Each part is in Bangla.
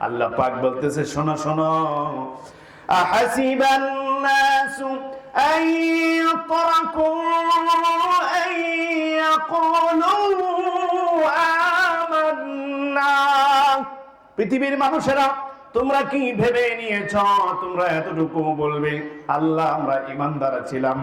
আল্লাহ পাক বলতেছে শোনো শোনো, আহাসিবান নাসু আন ইউতরাকু আন ইয়াকুলু আমান্না। পৃথিবীর মানুষেরা তোমরা কি ভেবে নিয়েছ তোমরা এতটুকু বলবে আল্লাহ আমরা ঈমানদার ছিলাম,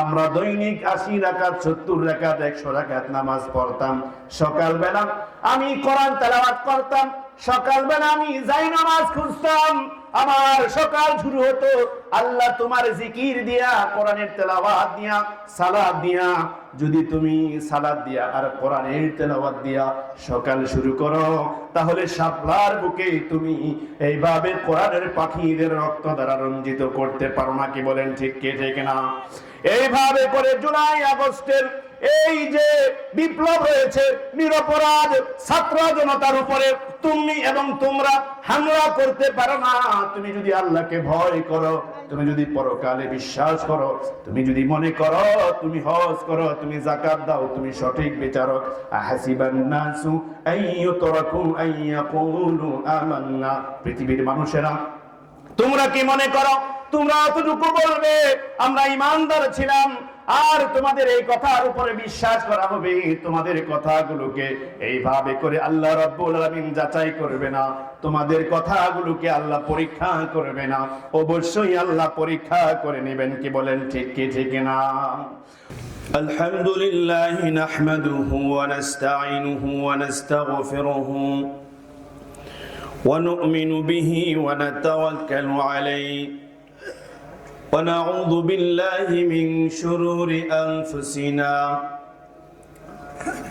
আমরা দৈনিক 80 রাকাত 70 রাকাত 100 রাকাত নামাজ পড়তাম, সকালবেলা আমি কোরআন তেলাওয়াত করতাম, সকালবেলা আমি যাই নামাজ খুঁজতাম, আমার সকাল শুরু হতো আল্লাহ তোমার জিকির দিয়া, কোরআনের তেলাওয়াত দিয়া, সালাত দিয়া। যদি তুমি সালাত দিয়া আর কোরআনের তেলাওয়াত দিয়া সকাল শুরু করো, তাহলে শাপলার বুকে তুমি এইভাবে কোরআনের পাখিদের রক্ত দ্বারা রঞ্জিত করতে পারো না। কি বলেন ঠিক কে ঠিক না? এইভাবে করে জুলাই আগস্টের এই যে বিপ্লব হয়েছে নিরপরাধ ছাত্র জনতার উপরে তুমি এবং তোমরা হামলা করতে পারো না। তুমি যদি আল্লাহকে ভয় করো, তুমি যদি পরকালে বিশ্বাস করো, তুমি যদি মনে করো তুমি হজ করো, তুমি যাকাত দাও, তুমি সঠিক বিচারক। আহাসিবান নাসু আইয়ুতরাকু আইয়াকুলু আমান্না। পৃথিবীর মানুষেরা তোমরা কি মনে করো তোমরা এতটুকু বলবে আমরা ঈমানদার ছিলাম, আর তোমাদের এই কথার উপরে বিশ্বাস করা হবে? তোমাদের কথাগুলোকে এইভাবে করে আল্লাহ রাব্বুল আলামিন যাচাই করবে না, তোমাদের কথাগুলোকে আল্লাহ পরীক্ষা করবে না? অবশ্যই আল্লাহ পরীক্ষা করে নেবেন। কি বলেন ঠিক কি ঠিক না? আলহামদুলিল্লাহ নাহমাদুহু ওয়া নাস্তাঈনুহু ওয়া নাস্তাগফিরুহু ওয়া নু'মিনু বিহি ওয়া নাতাওয়াক্কালু আলাইহি ونعوذ بالله من شرور أنفسنا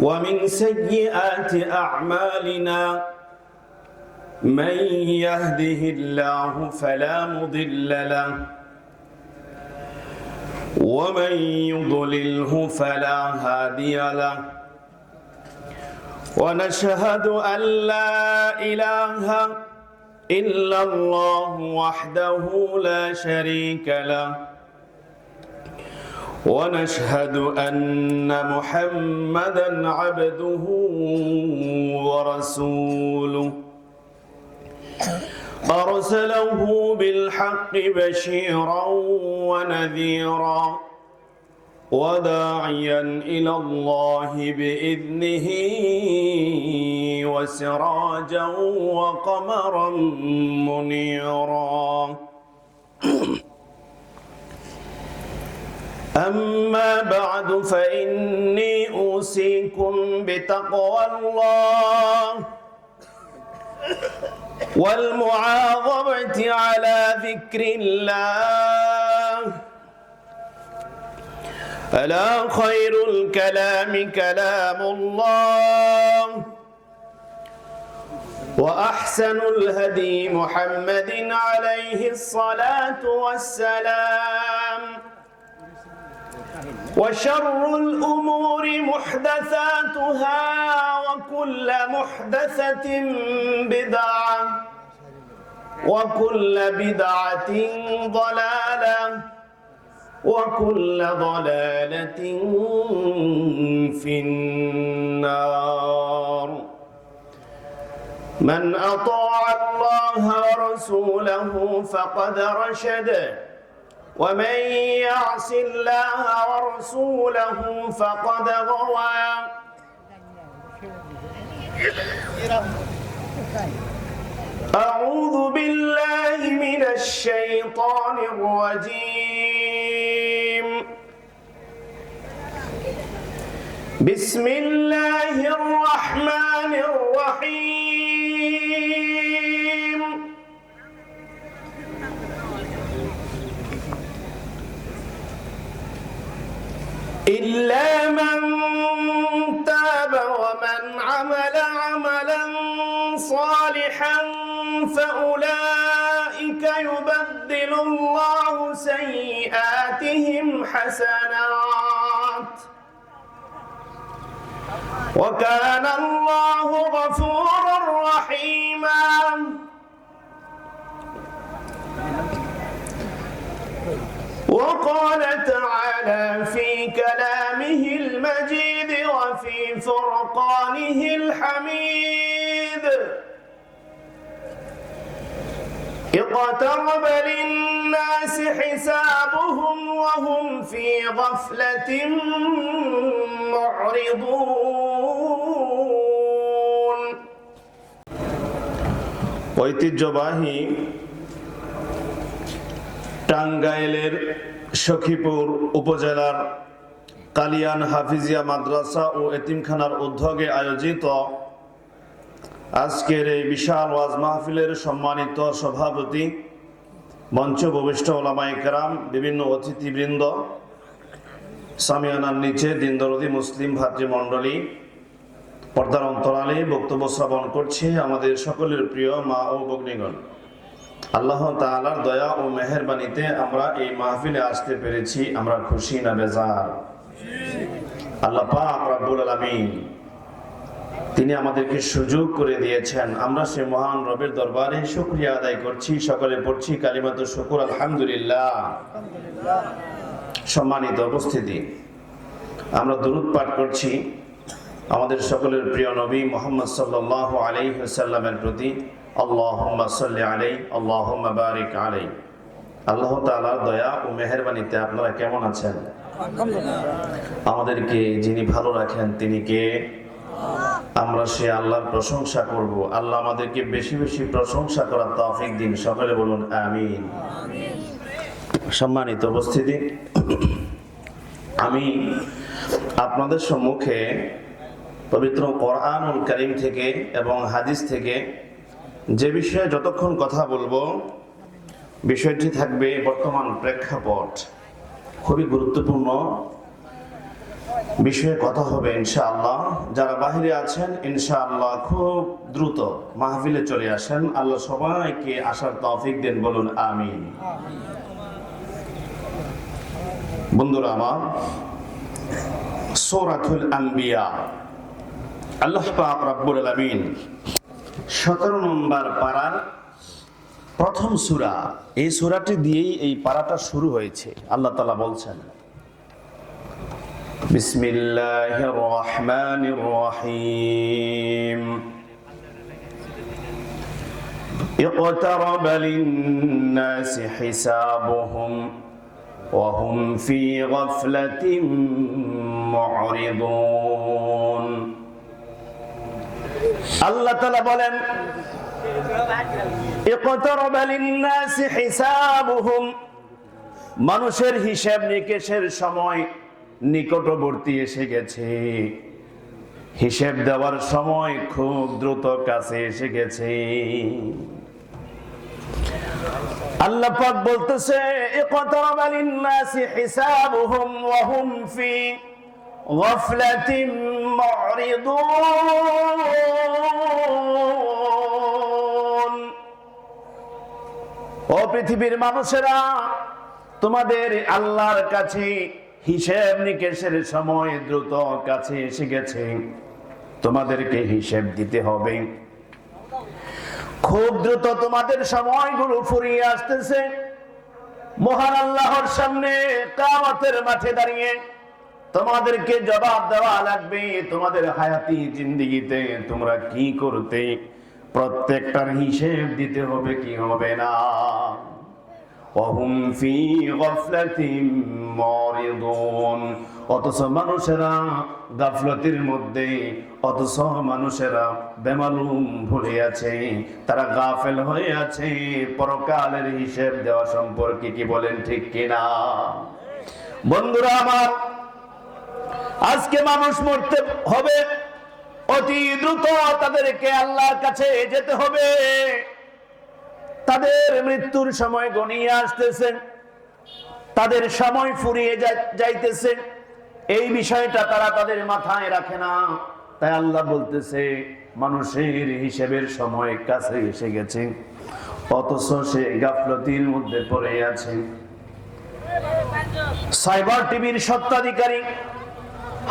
ومن سيئات أعمالنا من يهده الله فلا مضل له ومن يضلله فلا هادي له ونشهد أن لا إله إلا الله وحده لا شريك له ونشهد أن محمدًا عبده ورسوله أرسله بالحق بشيرًا ونذيرًا وداعيًا إلى الله بإذنه وسراجًا وقمرًا منيرًا أما بعد فإني أوصيكم بتقوى الله والمعاظمة على ذكر الله. ألا خير الكلام كلام الله وأحسن الهدي محمد عليه الصلاة والسلام وشر الأمور محدثاتها وكل محدثة بدعة وكل بدعة ضلالة وكل ضلالة في النار. من أطاع الله ورسوله فقد رشد ومن يعص الله ورسوله فقد غوى. أعوذ بالله من الشيطان الرجيم. بسم الله الرحمن الرحيم. إلا من تاب ومن عمل عملا صالحا فأولئك يبدل الله سيئاتهم حسنات وكان الله غفورا رحيما. وقال تعالى في كلامه المجيد وفي فرقانه الحميد اقترب للناس حسابهم وهم في غفلة معرضون ঐতিহ্যবাহী টাঙ্গাইলের সখীপুর উপজেলার কালিয়ান হাফিজিয়া মাদ্রাসা ও এতিমখানার উদ্যোগে আয়োজিত আজকের এই বিশাল ওয়াজ মাহফিলের সম্মানিত সভাপতি, মঞ্চ উপবিষ্ট ওলামায়ে কেরাম, বিভিন্ন অতিথিবৃন্দ, সামিয়ানার নিচে দিনদরদি মুসলিম ভাতৃমণ্ডলী, পর্দার অন্তরালে বক্তব্য শ্রবণ করছে আমাদের সকলের প্রিয় মা ও ভগ্নীগণ। আল্লাহ তাআলার দয়া ও মেহেরবানিতে আমরা এই মাহফিলে আসতে পেরেছি। আমরা খুশি না বেজার? আল্লাহ পাক রব্বুল আলামিন তিনি আমাদেরকে সুযোগ করে দিয়েছেন। আমরা সে মহান রবের দরবারে শুকরিয়া আদায় করছি। সকলে পড়ছি কালিমাতু শুকর, আলহামদুলিল্লাহ। সম্মানিত উপস্থিতি, আমরা দুরূদ পাঠ করছি আমাদের সকলের প্রিয় নবী মুহাম্মদ সাল্লাল্লাহু আলাইহি ওয়াসাল্লামের প্রতি। আল্লাহুম্মা সাল্লি আলাইহি, আল্লাহুম্মা বারিক আলাইহি। আল্লাহ তাআলার দয়া ও মেহেরবানিতে আপনারা কেমন আছেন? আমাদেরকে যিনি ভালো রাখেন তিনি কে? আমরা সে আল্লাহর প্রশংসা করব। আল্লাহ আমাদেরকে বেশি বেশি প্রশংসা করার তৌফিক দিন। সকলে বলুন আমিন। সম্মানিত উপস্থিতি, আমি আপনাদের সম্মুখে পবিত্র কোরআনুল কারীম থেকে এবং হাদিস থেকে যে বিষয়ে যতক্ষণ কথা বলবো, বিষয়টি থাকবে বর্তমান প্রেক্ষাপট, খুবই গুরুত্বপূর্ণ বিষয়ে কথা হবে ইনশাআল্লাহ। যারা বাহিরে আছেন ইনশাআল্লাহ খুব দ্রুত মাহফিলে চলে আসেন। আল্লাহ সবাইকে আসার তৌফিক দেন, বলুন আমিন। বন্ধুরা আমার, সূরাতুল আম্বিয়া, আল্লাহ পাক রব্বুল আলামিন 17 নম্বর পারার প্রথম সূরা, এই সূরাটি দিয়েই এই পারাটা শুরু হয়েছে। আল্লাহ তাআলা বলছেন, বিসমিল্লাহির রহমানির রহিম, ইকতারাবা লিন-নাসি হিসাবুহুম ওয়া হুম ফি গাফলাতিন মু'রিদুন। আল্লাহ তাআলা বলেন, ইকতারাবা লিন-নাসি হিসাবুহুম, মানুষের হিসাব নিকেশের সময় নিকটবর্তী এসে গেছে। হিসাব দেওয়ার সময় খুব দ্রুত কাছে এসে গেছে। আল্লাহ পাক বলতেছে, ইকতারাবা লিন-নাসি হিসাবুহুম ওয়া হুম ফি গাফলাতিন মু'রিদুন। ও পৃথিবীর মানুষেরা, তোমাদের আল্লাহর কাছে হিসাব নিকেশের সময় দ্রুত কাছে এসে গেছে। তোমাদেরকে হিসাব দিতে হবে। খুব দ্রুত তোমাদের সময়গুলো ফুরিয়ে আসতেছে। মহান আল্লাহর সামনে কিয়ামতের মাঠে দাঁড়িয়ে তোমাদেরকে জবাব দেওয়া লাগবে। তোমাদের হায়াতি জিন্দেগিতে তোমরা কি করতে, প্রত্যেকটার হিসাব দিতে হবে, কি হবে না। ওয়াহুম ফি গাফলাতিন মুরিদুন, অথচ মানুষেরা গাফলতির মধ্যে, অথচ মানুষেরা বেমালুম ভুলে আছে, তারা গাফেল হয়ে আছে পরকালের হিসাব দেওয়া সম্পর্কে। কি বলেন, ঠিক কিনা? বন্ধুরা আমার, আজকে মানুষ মরতে হবে, অতি দ্রুত তাদেরকে আল্লাহর কাছে যেতে হবে। তাদের মৃত্যুর সময় ঘনিয়ে আসতেছে, তাদের সময় ফুরিয়ে যাইতেছে। এই বিষয়টা তারা তাদের মাথায় রাখে না। তাই আল্লাহ বলতেছে, মানুষের হিসেবের সময় কাছে এসে গেছে, অথচ সে গাফলতির মধ্যে পড়ে আছে। সাইবার টিভির সত্ত্বাধিকারী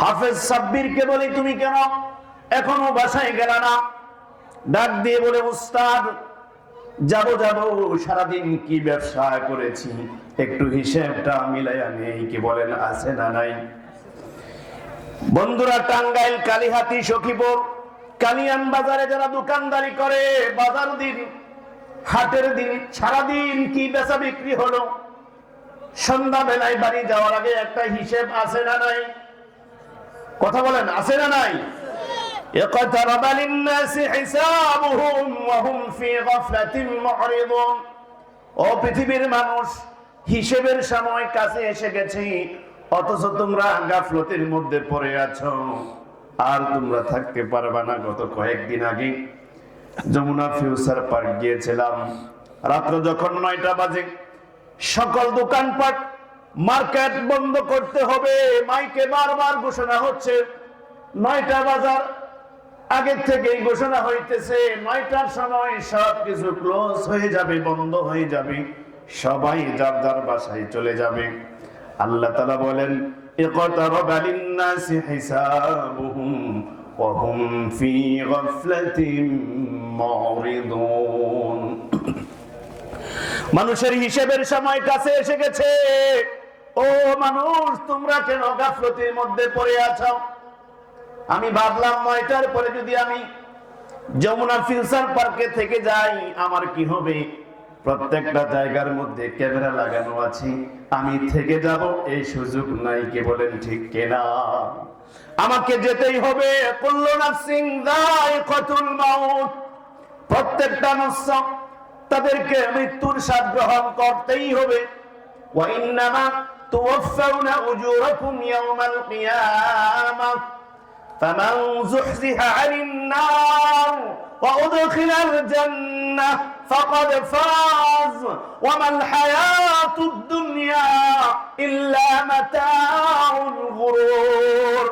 হাফেজ সাব্বিরকে বলি, তুমি কেন এখনো বাসায় গেলা না? ডাক দিয়ে বলে, উস্তাদ যাব সারাদিন কি ব্যবসা করেছি, একটু হিসাবটা মিলাইয়া নেই। কি বলেন, আছে না নাই? বন্ধুরা, টাঙ্গাইল কালিহাতি সখীপুর কালিয়ান বাজারে যারা দোকানদারি করে, বাজার দিন হাটের দিন সারাদিন কি বেচা বিক্রি হলো, সন্ধ্যা বেলায় বাড়ি যাওয়ার আগে একটা হিসেব আছে না নাই? কথা বলেন, আছে না নাই? ইকতারাবা লিন-নাসি হিসাবুহুম ওয়া হুম ফি গাফলাতিন মু'রিদুন। ও পৃথিবীর মানুষ, হিসেবের সময় কাছে এসে গেছে, অথচ তোমরা গাফলতির মধ্যে পড়ে আছো, আর তোমরা থাকতে পারবে না। গত কয়েকদিন আগে যমুনা ফিউচার পার্ক গিয়েছিলাম। রাত্র যখন 9টা বাজে, সকল দোকানপাট মার্কেট বন্ধ করতে হবে, মাইকে বারবার ঘোষণা হচ্ছে। 9টা বাজার আগের থেকেই ঘোষণা হইতেছে 9টার সময় সবকিছু ক্লোজ হয়ে যাবে, বন্ধ হয়ে যাবে, সবাই যার যার বাসায় চলে যাবে। আল্লাহ তাআলা বলেন, ইকতারাবা লিন-নাসি হিসাবুহুম ওয়া হুম ফি গাফলাতিন মু'রিদুন। মানুষের হিসেবের সময় কাছে এসে গেছে। ও মানুষ, তোমরা কেন গাফলতির মধ্যে পড়ে আছো? আমি ভাবলাম 9টার পরে যদি আমি যমুনা ফিউচার পার্কে থেকে যাই আমার কি হবে? প্রত্যেকটা জায়গার মধ্যে ক্যামেরা লাগানো আছে, আমি থেকে যাব এই সুযোগ নাই। কে বলেন ঠিক কিনা? আমাকে যেতেই হবে। কুল্লু নাফসিন যায়িকাতুল মাউত। প্রত্যেকটা নফস তাদেরকে মৃত্যুর স্বাদ গ্রহণ করতেই হবে। ওয়া ইন্নামা তুওয়াফাউনা উজুরাকুম ইয়াওমাল কিয়ামাহ ফামান যুহজিহা আনিন নার ওয়া উদখিলাল জান্নাহ ফাকাদ ফাজ ওয়া মাল হায়াতুদ দুনিয়া ইল্লা মাতাউল গুরুর।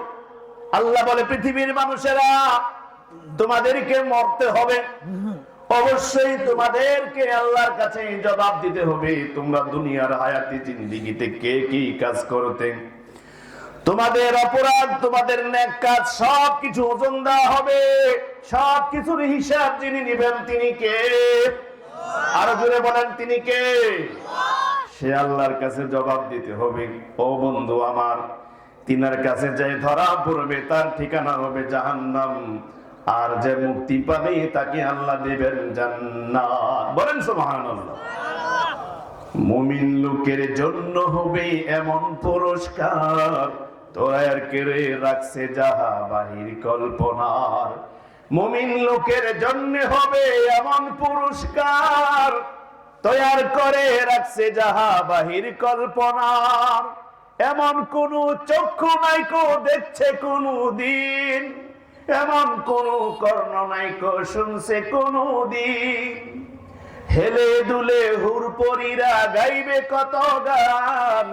আল্লাহ বলে, পৃথিবীর মানুষেরা, তোমাদেরকে মরতে হবে, অবশ্যই তোমাদেরকে আল্লাহর কাছে জবাব দিতে হবে। তোমরা দুনিয়ার হায়াতি জিন্দেগিতে কে কি কাজ করতে, তোমাদের অপরাধ, তোমাদের নেক কাজ সবকিছু ওজন দেওয়া হবে। সবকিছুর হিসাব যিনি নেবেন তিনি কে? আরো জোরে বলেন, তিনি কে? সে আল্লাহর কাছে জবাব দিতে হবে। ও বন্ধু আমার, তিনার কাছে যে ধরা পড়বে তার ঠিকানা হবে জাহান্নাম, আর যে মুক্তি পাবে তাকে আল্লাহ দেবেন জান্নাত। বলেন সুবহানাল্লাহ। মুমিন লোকের জন্য হবে এমন পুরস্কার, তৈয়ার করে রাখছে যাহা বাহির কল্পনার। মুমিন লোকের জন্য হবে এমন পুরস্কার, তৈয়ার করে রাখছে যাহা বাহির কল্পনার। এমন কোন চক্ষু নাই কো দেখছে কোন দিন, এমন কোন কর্ণ নাই কো শুনছে কোন দিন। হেলে দুলে হুরপরীরা গাইবে কত গান,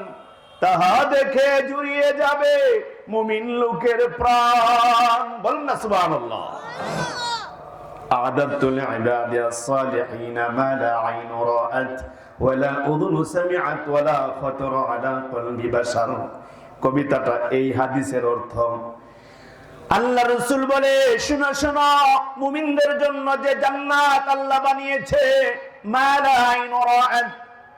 তাহা দেখে জুড়িয়ে যাবে মুমিন লোকের প্রাণ। বলেন না সুবহানাল্লাহ। أعددت لعبادي الصالحين ما لا عين رأت ولا أذن سمعت ولا خطر على قلب بشر। কবিতাটা এই হাদিসের অর্থ। আল্লাহ রাসূল বলে, শোনো শোনো, মুমিনদের জন্য যে জান্নাত আল্লাহ বানিয়েছে, মা লা আইন রাআত,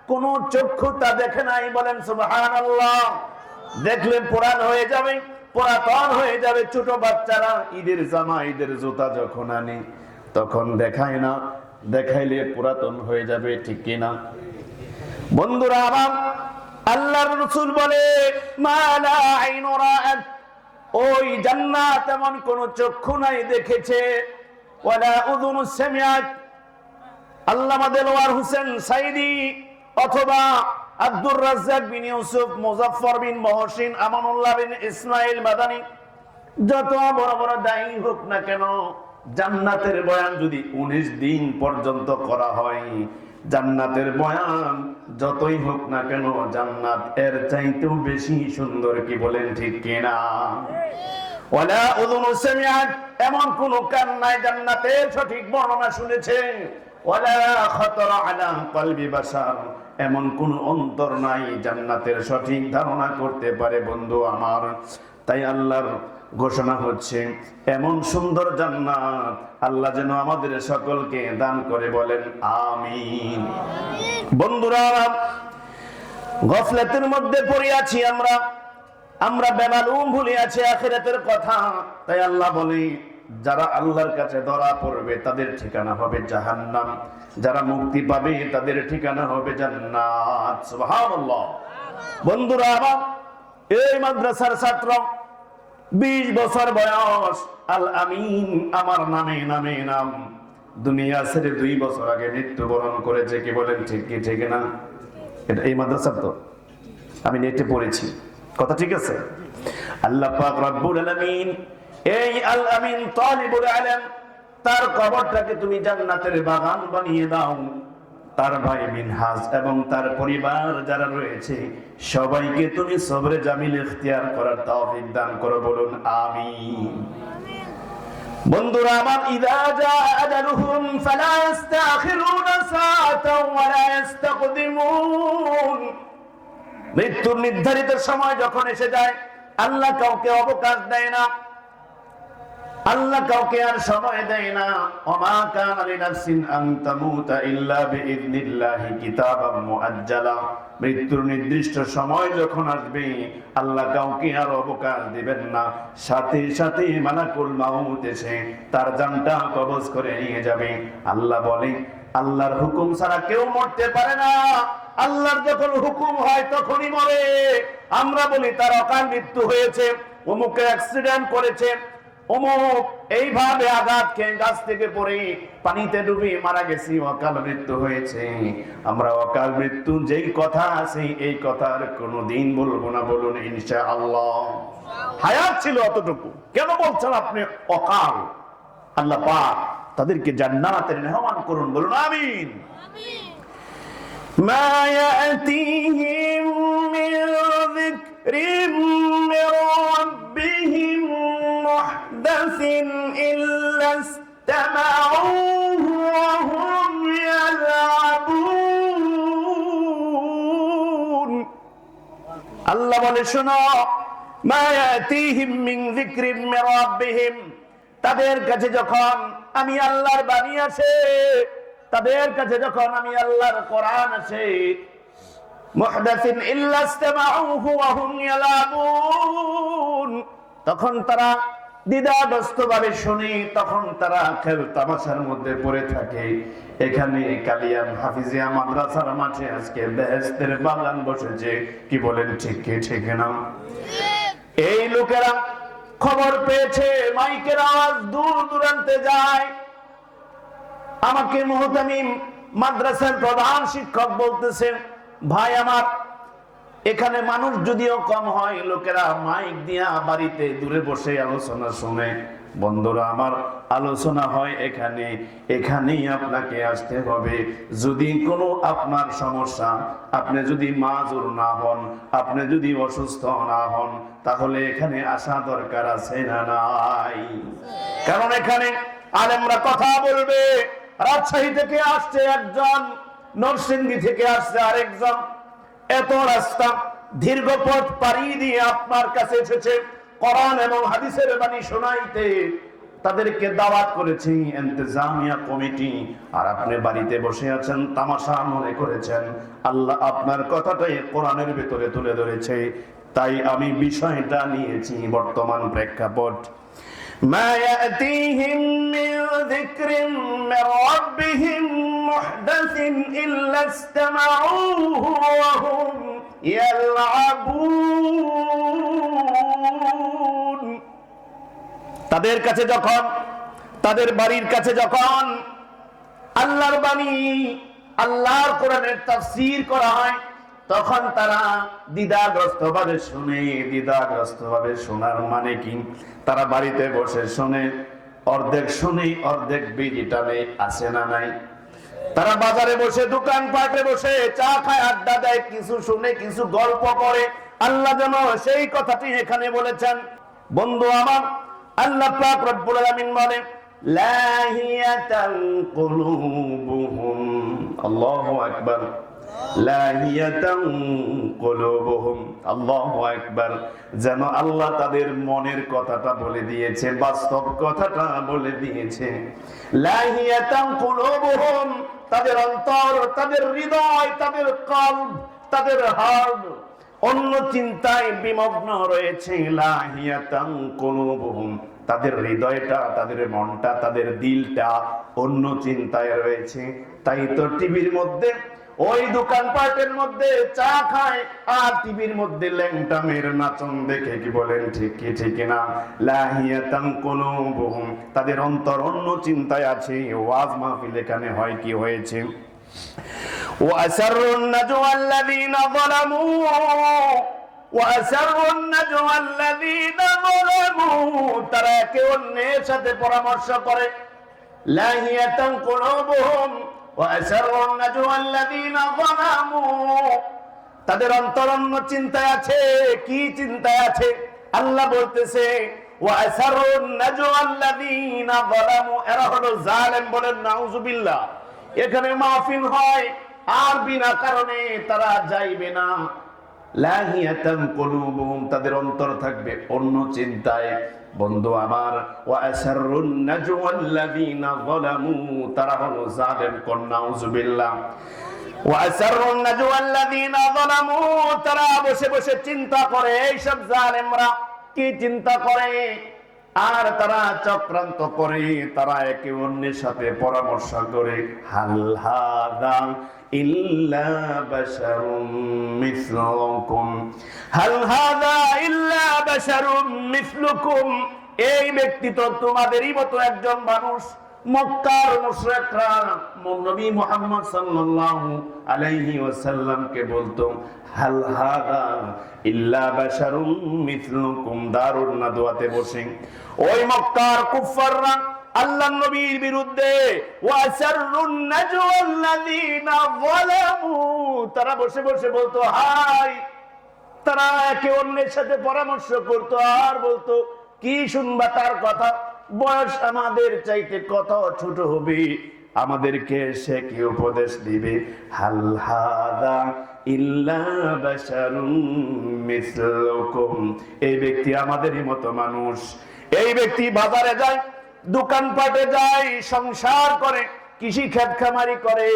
কোন চক্ষু তা দেখে নাই। বলেন সুবহানাল্লাহ। দেখলে পুরান হয়ে যাবে, পুরাতন হয়ে যাবে। ছোট বাচ্চারা ঈদের জামা, ঈদের জুতা যখন আনে তখন দেখায় না, দেখাইলে পুরাতন হয়ে যাবে, ঠিক কিনা? বন্ধুরা আমার, আল্লাহর রাসূল বলে, মা লা আইন রাআত, ওই জান্নাত এমন কোন চক্ষু নাই দেখেছে, ওয়ালা উযুনু সামিআত। আল্লামা দেলোয়ার হোসেন সাইদি অথবা আব্দুর রাজ্জাক বিন ইউসুফ, মুজাফফর বিন মহসিন, আমানুল্লাহ বিন ইসমাইল মাদানী, যত বড় বড় দায়ী হোক না কেন, জান্নাতের বয়ান যদি 19 দিন পর্যন্ত করা হয়, জান্নাতের বয়ান যতই হোক না কেন, জান্নাত এর চাইতেও বেশি সুন্দর। কি বলেন ঠিক কিনা? ওয়ালা উযুনু সামিআত, এমন কোন কান নাই জান্নাতের সঠিক বর্ণনা শুনেছে। ওয়ালা খাতারা আলা কলবি বাশার, এমন কোন অন্তর নাই জান্নাতের সঠিক ধারণা করতে পারে। বন্ধু আমার, তাই আল্লাহর ঘোষণা হচ্ছে এমন সুন্দর জান্নাত আল্লাহ যেন আমাদের সকলকে দান করে। বলেন আমিন। বন্ধুরা, গফলতের মধ্যে পড়ে আছি আমরা বেমালুম ভুলে আছি আখিরাতের কথা। তাই আল্লাহ বলে, যারা আল্লাহর কাছে ধরা পড়বে তাদের ঠিকানা হবে জাহান্নাম, যারা মুক্তি পাবে তাদের ঠিকানা হবে জান্নাত। সুবহানাল্লাহ। বন্ধুরা আমার, এই মাদ্রাসার ছাত্র 20 বছর বয়স, আল আমিন আমার নামে নাম, দুনিয়া ছেড়ে 2 বছর আগে মৃত্যুবরণ করেছে। কি বলেন ঠিক কি ঠিক না? এটা এই মাদ্রাসার তো, আমি নেটে পড়েছি, কথা ঠিক আছে? আল্লাহ পাক রব্বুল আলামিন এই আল আমিন তালিবুল ইলম, তার কবরটাকে তুমি জান্নাতের বাগান বানিয়ে দাও। তার ভাই মিনহাজ এবং তার পরিবার যারা রয়েছে সবাইকে তুমি সবরে জামিল ইখতিয়ার করার তৌফিক দান করো, বলুন আমিন। বন্ধুরা আমার, ইযা জা আজালুহুম ফালা ইস্তাখিরুনা সাআতাও ওয়া লা ইস্তাকদিমুন। মৃত্যুর নির্ধারিত সময় যখন এসে যায়, আল্লাহ কাউকে অবকাশ দেয় না, আল্লাহ কাউকে আর সময় দেয় না। ওমা কানা লিনাফসিন আন তামুতা ইল্লা বিইذনিল্লাহি কিতাবাম মুআজ্জালা। মৃত্যুর নির্দিষ্ট সময় যখন আসবে, আল্লাহ কাউকে আর অবকাশ দিবেন না, সাথে সাথে মালাকুল মাউত এসে তার জানটা কবজ করে নিয়ে যাবে। আল্লাহ বলে, আল্লাহর হুকুম ছাড়া কেউ মরতে পারে না, আল্লাহর যখন হুকুম হয় তখনই মরে। আমরা বলি তার অকাল মৃত্যু হয়েছে, অমুক অ্যাক্সিডেন্ট করেছে, অমুক এইভাবে আঘাত খেয়ে গাছ থেকে পড়ে পানিতে ডুবে মারা গেছি, অকাল মৃত্যু হয়েছে। আমরা অকাল মৃত্যু যেই কথা আছে এই কথার কোনোদিন বলবো না, বলুন ইনশাআল্লাহ। হায়াত ছিল অতটুকু, কেন বলছেন আপনি অকাল? আল্লাহ পাক তাদেরকে জান্নাতের মেহমান করুন, বলুন আমিন। মা ইয়াতিহিম মিন যিকরিম মির রাব্বিহিম মুহদাসিন ইল্লা ইসতামাউহু ওয়া হুম ইয়ালআবুন। আল্লাহ বলে, শোনো, মা ইয়াতিহিম মিন যিকরিম মির রাব্বিহিম, তাদের কাছে যখন আমি আল্লাহর বাণী আসে, তাদের কাছে যখন আমি আল্লাহর কোরআন আসে, মুহদাসিন ইল্লা ইসতামাউহু ওয়া হুম ইয়ালাবুন, তখন তারা দ্বিধাগ্রস্ত ভাবে শুনে, তখন তারা খেল তামাশার মধ্যে পড়ে থাকে। এখানে কালিয়াম হাফিজিয়া মাদ্রাসার মাঠে আজকে বেহেশতের বাগান বসেছে। কি বলেন ঠিক কি ঠিক না? এই লোকেরা খবর পেয়েছে, মাইকের আওয়াজ দূর দূরান্তে যায়। আমাকে মুহতামিম মাদ্রাসার প্রধান শিক্ষক বলতেছেন, ভাই আমার, এখানে মানুষ যদিও কম হয়, লোকেরা মাইক দিয়া বাড়িতে দূরে বসে আলোচনা শুনে। বন্ধুরা আমার, আলোচনা হয় এখানে, এখানেই আপনাকে আসতে হবে। যদি কোনো আপনার সমস্যা, আপনি যদি মাজুর না হন, আপনি যদি অসুস্থ না হন, তাহলে এখানে আসা দরকার আছে না নাই? কারণ এখানে আলেমরা কথা বলবে। রাজশাহী থেকে আসছে একজন, নরসিংদী থেকে আসছে আরেকজন, এত রাস্তা দীর্ঘ পথ পাড়ি দিয়ে আপনার কাছে এসেছে কোরআন এবং হাদিসের বাণী শোনাইতে। তাদেরকে দাওয়াত করেছি ইন্তেজামিয়া কমিটি, আর আপনি বাড়িতে বসে আছেন, তামাশা মনে করেছেন। আল্লাহ আপনার কথাটাই কোরআনের ভিতরে তুলে ধরেছে, তাই আমি বিষয়টা নিয়েছি বর্তমান প্রেক্ষাপট। মা ইয়াতিহিম মিন যিকরিম মির রাব্বিহিম মুহদাসিন ইল্লা ইসতামাউহু ওয়া হুম ইয়ালআবুন। তাদের কাছে যখন, তাদের বাড়ির কাছে যখন আল্লাহর বাণী, আল্লাহর কোরআনের তাফসীর করা হয়, তখন তারা দ্বিধাগ্রস্ত ভাবে শুনে। দ্বিধাগ্রস্ত ভাবে শোনার মানে কি? তারা বাড়িতে বসে শুনে, অর্ধেক শুনে অর্ধেক বিড়ি টানে, আছে না নাই? তারা বাজারে বসে, দোকান পাটে বসে চা খায়, আড্ডা দেয়, কিছু শুনে কিছু গল্প করে। আল্লাহ যেন সেই কথাটি এখানে বলেছেন। বন্ধু আমার, আল্লাহ পাক রব্বুল আলামিন বলে, লাহিয়াতান কুলুবুহুম, আল্লাহু আকবার, লাহিয়াতান কুলুবুহুম, আল্লাহু আকবার। যেন আল্লাহ তাদের মনের কথাটা বলে দিয়েছে, বাস্তব কথাটা বলে দিয়েছে। লাহিয়াতান কুলুবুহুম, তাদের অন্তর, তাদের হৃদয়, তাদের কলব, তাদের হার্ট অন্য চিন্তায় বিমগ্ন রয়েছে। লাহিয়াতান কুলুবুহুম, তাদের হৃদয়টা, তাদের মনটা, তাদের দিলটা অন্য চিন্তায় রয়েছে। তাই তো টিভির মধ্যে, ওই দোকানপাটের মধ্যে চা খায় আর টিভির মধ্যে ল্যাংটামের নাচন দেখে, কি বলেন ঠিক কি ঠিক না? লাহিয়াতান কুলুবুহুম, তাদের অন্তর অন্য চিন্তায় আছে। ওয়াজ মাহফিল এখানে হয় কি হয়েছে? وأسروا النجوى الذين ظلموا وأسروا النجوى الذين ظلموا, তারা একে অন্যের সাথে পরামর্শ করে। লাহিয়াতান কুলুবুহুম وأسروا النجوى الذين ظلموا, তাদের অন্তর অন্য চিন্তায় আছে। কি চিন্তায় আছে? আল্লাহ বলতেছে وأسروا النجوى الذين ظلموا, এরা হলো জালেম। বলেন নাউজুবিল্লাহ। এখানে মাহফিল হয় আর বিনা কারণে তারা যাইবে না। লাহিয়াতান কুলুবুহুম, তাদের অন্তর থাকবে অন্য চিন্তায়। বন্ধু আমার, ওয়াসাররুন নাজওয়াল্লাযীনা যালামু, তারা হলো জালেম। কোন নাউজুবিল্লাহ। ওয়াসাররুন নাজওয়াল্লাযীনা যালামু, তারা বসে বসে চিন্তা করে। এইসব জালেমরা কি চিন্তা করে? আর তারা চক্রান্ত করে, তারা একে অন্যের সাথে পরামর্শ করে। হাল হাযা ইল্লা বাশারুম মিসলুকুম, হাল হাযা ইল্লা বাশারুম মিসলুকুম, এই ব্যক্তি তো তোমাদেরই মতো একজন মানুষ। মক্কার মুশরিকরা নবী মুহাম্মদ সাল্লাল্লাহু আলাইহি ওয়াসাল্লামকে বলতো হাল হাযা ইল্লা বাশারুম মিসলুকুম। দারুন নাদওয়াতে বসে ওই মক্কার কুফাররা আল্লাহর নবীর বিরুদ্ধে ওয়াসাররুন নাজওয়াল্লাযীনা যালামু, তারা বসে বসে বলতো হাই। তারা একে অন্যের সাথে পরামর্শ করতো আর বলতো কি শুনবা তার কথা? বয়স আমাদের চাইতে কত ছোট হবে, আমাদেরকে সে কি উপদেশ দিবে? হাল হাযা ইল্লা বাশারুম মিসলুকুম, এই ব্যক্তি আমাদেরই মতো মানুষ। এই ব্যক্তি বাজারে যায়, দোকানপাটে যায়, সংসার করে, কৃষি ক্ষেত খামারি করে,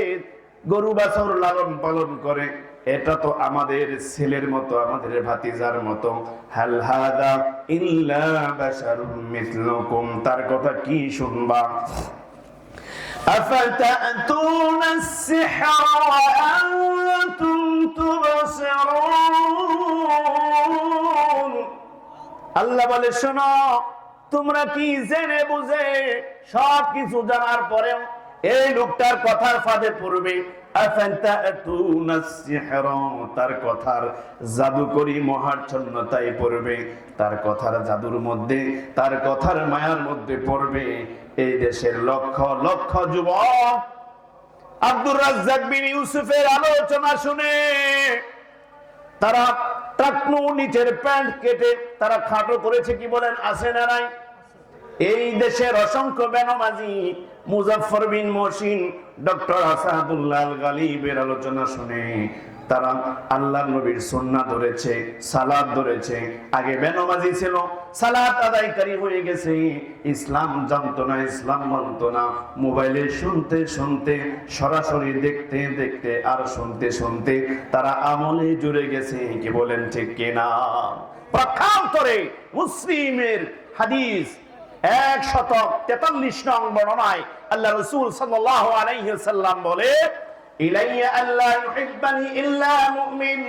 গরু বাছুর লালন পালন করে। এটা তো আমাদের ছেলের মতো, আমাদের ভাতিজার মতো। হাল হাযা ইল্লা বাশারুম মিসলুকুম, তার কথা কি শুনবা? আফাতাতুনাস সিহরা ওয়া আনতুম তুবসিরুন, আল্লাহ বলে শোনো, তোমরা কি জেনে বুঝে সব কিছু জানার পরেও এই লোকটার কথার ফাঁদে পড়বে? তার কথার জাদুকরি মহাচ্ছন্নতায় পড়বে, তার কথার জাদুর মধ্যে, তার কথার মায়ার মধ্যে পড়বে। এই দেশের লক্ষ লক্ষ যুবক আব্দুর রাজ্জাক বিন ইউসুফের আলোচনা শুনে তারা টাকনু নিচের প্যান্ট কেটে তারা খাটো করেছে। কি বলেন, আছে না নাই? এই দেশের অসংখ্য বেনামাজি মুজাফফর বিন মহসিন, ডক্টর আসাদুল্লাহ আল গালিবের আলোচনা শুনে তারা আল্লাহর নবীর সুন্নাহ ধরেছে, সালাত ধরেছে। আগে বেনামাজি ছিল, সালাত আদায়কারী হয়ে গেছে, ইসলাম জানতো না, ইসলাম মানতো না। মোবাইলে শুনতে শুনতে, সরাসরি দেখতে দেখতে আর শুনতে শুনতে তারা আমলে জুড়ে গেছে। কি বলেন ঠিক কিনা? প্রখান্তরে মুসলিমের হাদিস 143 নং বর্ণনায় আল্লাহ রাসূল সাল্লাল্লাহু আলাইহি ওয়াসাল্লাম বলে, ইলাইয়া আল্লা ইউহিব্বানি ইল্লা মুমিন,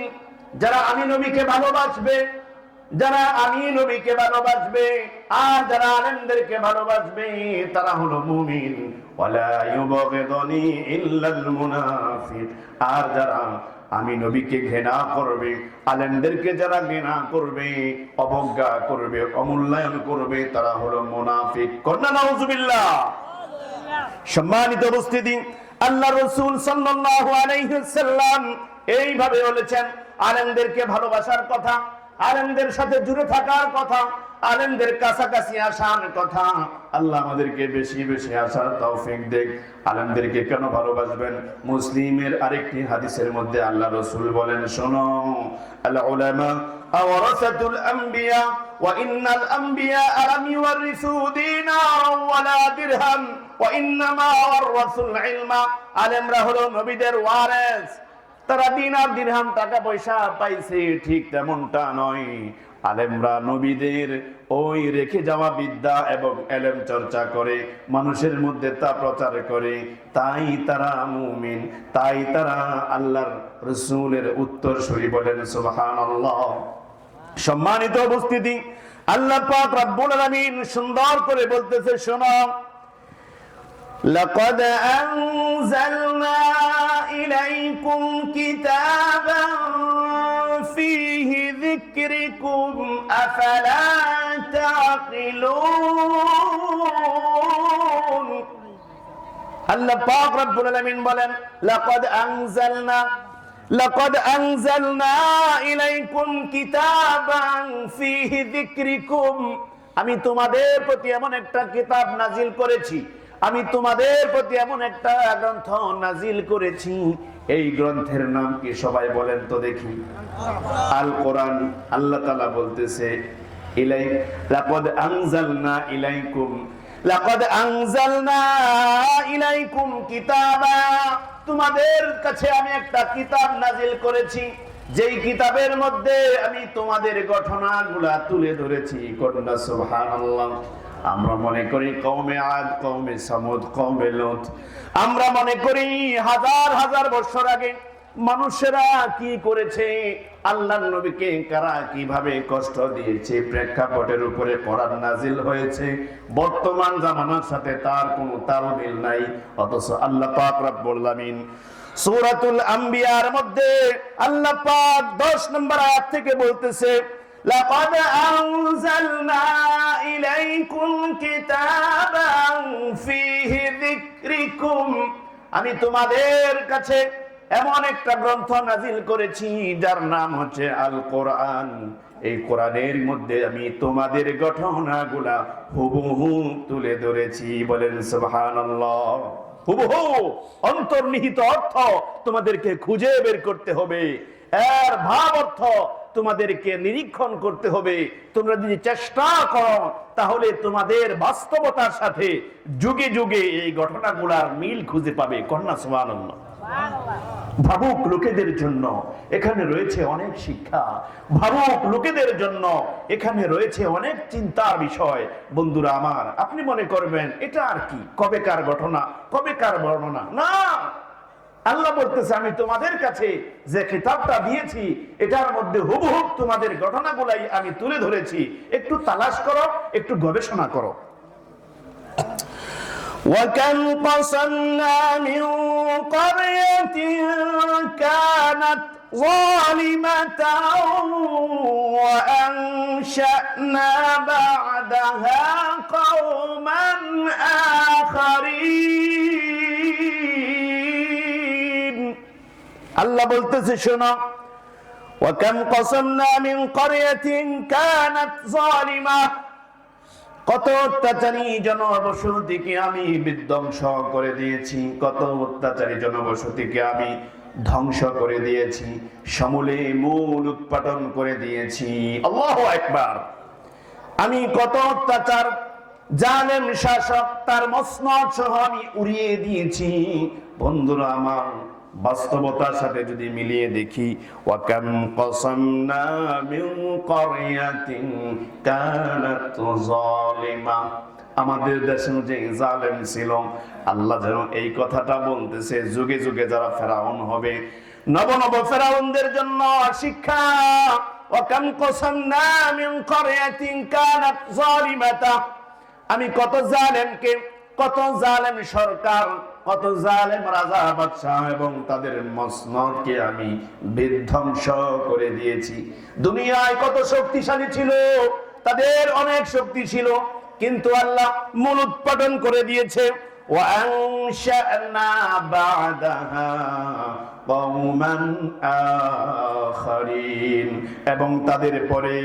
যারা আমি নবীকে ভালোবাসবে, যারা আমি নবীকে ভালোবাসবে আর যারা আলেমদেরকে ভালোবাসবে তারা হলো মুমিন। ওয়ালা ইউবগিদুনি ইল্লাল মুনাফিক, আর যারা আমি নবীকে ঘৃণা করবে, আলেমদেরকে যারা ঘৃণা করবে, অবজ্ঞা করবে, অমূল্যায়ন করবে, তারা হলো মুনাফিক। কন্যা নাউজুবিল্লাহ। সম্মানিত উপস্থিতি, আল্লাহ রাসূল সাল্লাল্লাহু আলাইহি ওয়াসাল্লাম এইভাবে বলেছেন আলেমদেরকে ভালোবাসার কথা, আলেমদের সাথে জুড়ে থাকার কথা, আলেমদের কাছাকাছি আসার কথা। আল্লাহ আমাদেরকে বেশি বেশি আসার তৌফিক দেখ। আলেমদেরকে কেন ভালোবাসবেন? মুসলিমের আরেকটি হাদিসের মধ্যে আল্লাহ রাসূল বলেন, শোনো, আল উলামা আওরাসাতুল আম্বিয়া ওয়া ইন্নাল আম্বিয়া লাম ইওয়ারিসু দিনারান ওয়ালা দিরহাম ওয়া ইন্নামা ওয়ারাসুল ইলমা। আলেমরা হলো নবীদের ওয়ারিস। তারা দিনার দিরহাম টাকা পয়সা পাইছে ঠিক তেমনটা নয়, আলেমরা নবীদের ওই রেখে যাওয়া বিদ্যা এবং এলেম চর্চা করে মানুষের মধ্যে তা প্রচার করে, তাই তারা মুমিন, তাই তারা আল্লাহর রাসূলের উত্তরসূরি। বলেন সুবহানাল্লাহ। সম্মানিত উপস্থিতি, আল্লাহ পাক রব্বুল আলামিন সুন্দর করে বলতেছে, শোনো, লাকাদ আনজালনা ইলাইকুম কিতাবান ফীহি যিকরিকুম আফালা তা'কিলুন। আল্লাহ পাক রব্বুল আলামিন বলেন, লাকাদ আনজালনা ইলাইকুম কিতাবান ফীহি যিকরিকুম। আমি তোমাদের প্রতি এমন একটা কিতাব নাজিল করেছি, আমি তোমাদের প্রতি এমন একটা গ্রন্থ নাজিল করেছি। এই গ্রন্থের নাম কি সবাই বলেন তো দেখি? আল কোরআন। আল্লাহ তাআলা বলতেছে, লাকাদ আনজালনা ইলাইকুম কিতাবা, তোমাদের কাছে আমি একটা কিতাব নাজিল করেছি, যেই কিতাবের মধ্যে আমি তোমাদের ঘটনাগুলা তুলে ধরেছি। কন্যা সুবহানাল্লাহ। আমরা মনে করি কওমে আদ, কওমে সামুদ, কওমে লূত, আমরা মনে করি হাজার হাজার বছর আগে মানুষেরা কি করেছে, আল্লাহর নবীকে কারা কিভাবে কষ্ট দিয়েছে, প্রেক্ষাপটের উপরে কোরআন নাজিল হয়েছে। বর্তমান জামানার সাথে তার কোনো তালমিল নাই। অথচ আল্লাহ পাক রব্বুল আলামিন সূরাতুল আম্বিয়ার মধ্যে আল্লাহ পাক 10 নম্বর আয়াত থেকে বলতেছে, লাকাদ আনজালনা ইলাইকুম কিতাবান ফীহি যিকরিকুম। আমি তোমাদের কাছে এমন একটা গ্রন্থ নাজিল করেছি যার নাম হচ্ছে আল কোরআন। এই কোরআনের মধ্যে আমি তোমাদের ঘটনাগুলা হুবহু তুলে ধরেছি। বলেন সুবহানাল্লাহ। হুবহু, অন্তর্নিহিত অর্থ তোমাদেরকে খুঁজে বের করতে হবে, এর ভাব অর্থ তোমাদেরকে নিরীক্ষণ করতে হবে। তোমরা যদি চেষ্টা করো তাহলে তোমাদের বাস্তবতার সাথে যুগে যুগে এই ঘটনাগুলার মিল খুঁজে পাবে। কন্যা সুবহানাল্লাহ। ভাবুক লোকেদের জন্য এখানে রয়েছে অনেক শিক্ষা, ভাবুক লোকেদের জন্য এখানে রয়েছে অনেক চিন্তার বিষয়। বন্ধুরা আমার, আপনি মনে করবেন এটা আর কি, কবেকার ঘটনা, কবেকার বর্ণনা। না, আল্লাহ বলতেছে, আমি তোমাদের কাছে যে কিতাবটা দিয়েছি এটার মধ্যে হুবহু তোমাদের ঘটনাগুলাই আমি তুলে ধরেছি। একটু তালাশ করো, একটু গবেষণা করো। وَكَمْ قَصَمْنَا مِنْ قَرْيَةٍ كَانَتْ ظَالِمَةً وَأَنشَأْنَا بَعْدَهَا قَوْمًا آخَرِينَ। আল্লাহ বলতেছে, শোনো, وَكَمْ قَصَمْنَا مِنْ قَرْيَةٍ كَانَتْ ظَالِمَةً। কত অত্যাচারী জনবসতিকে আমি বিধ্বংস করে দিয়েছি, কত অত্যাচারী জনবসতিকে আমি ধ্বংস করে দিয়েছি, সমূলে মূল উৎপাটন করে দিয়েছি। আল্লাহু আকবার। আমি কত অত্যাচার, জালেম শাসক তার মসনদ সহ আমি উড়িয়ে দিয়েছি। বন্ধুরা আমার, বাস্তবতার সাথে যদি মিলিয়ে দেখি, ওয়াকাম কসামনা মিন ক্বরিয়াতিন কানাত যালিমা, আমাদের দেশে যে জালেম ছিল, আল্লাহ যেন এই কথাটা বলতেছে, যুগে যুগে যারা ফেরাউন হবে, নব নব ফেরাউনদের জন্য শিক্ষা। ওয়াকাম কসামনা মিন ক্বরিয়াতিন কানাত যালিমাতা, আমি কত জালেমকে, কত জালেম সরকার, কত জালেম রাজা বাদশাহ এবং তাদের মসনদকে আমি বিধ্বংস করে দিয়েছি। দুনিয়ায় কত শক্তিশালী ছিল, তাদের অনেক শক্তি ছিল, কিন্তু আল্লাহ মূল উৎপাদন করে দিয়েছে। وَأَنشَأْنَا بَعْدَهَا قَوْمًا آخَرِينَ, এবং তাদের পরে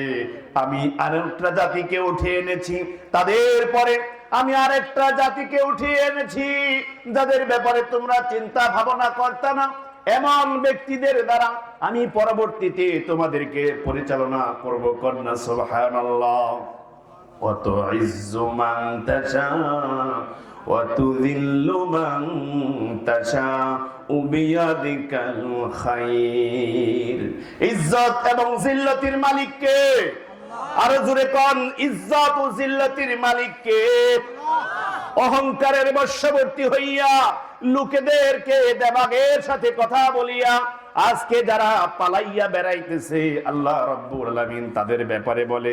আমি আরেকটা জাতিকে উঠিয়ে এনেছি, তাদের পরে আমি আরেকটা জাতিকে উঠিয়ে এনেছি যাদের ব্যাপারে তোমরা চিন্তা ভাবনা করতে না। এমন ব্যক্তিদের দ্বারা আমি পরবর্তীতে তোমাদেরকে পরিচালনা করব। কন্যা সুবহানাল্লাহ। ওয়া তুইজ্জু মান তাশা ওয়া তুযিল্লু মান তাশা বিয়াদিকাল খায়র। ইজ্জত এবং জিল্লতির মালিক কে? আর জোরে কোন ইজ্জত ও জিল্লাতির মালিক কে? অহংকারের বশবর্তী হইয়া লোকেদেরকে দেবাগের সাথে কথা বলিয়া আজকে যারা পালাইয়া বেড়াইতেছে, আল্লাহ রাব্বুল আলামিন তাদের ব্যাপারে বলে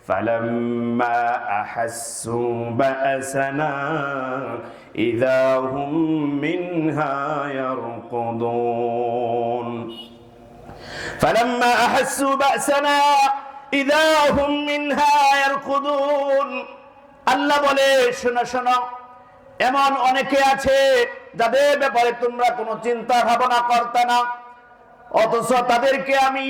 ফালাম্মা আহাসসু বা'সানা ইযা হুম মিনহা ইয়ারকুদুন। ফালাম্মা আহাসসু বা'সানা ইযা হুম মিনহা ইয়ারকুদুন। আল্লাহ বলে শোনো শোনো, এমন অনেকে আছে যাদের ব্যাপারে তোমরা কোনো চিন্তা ভাবনা করতে না, অথচ তাদেরকে আমি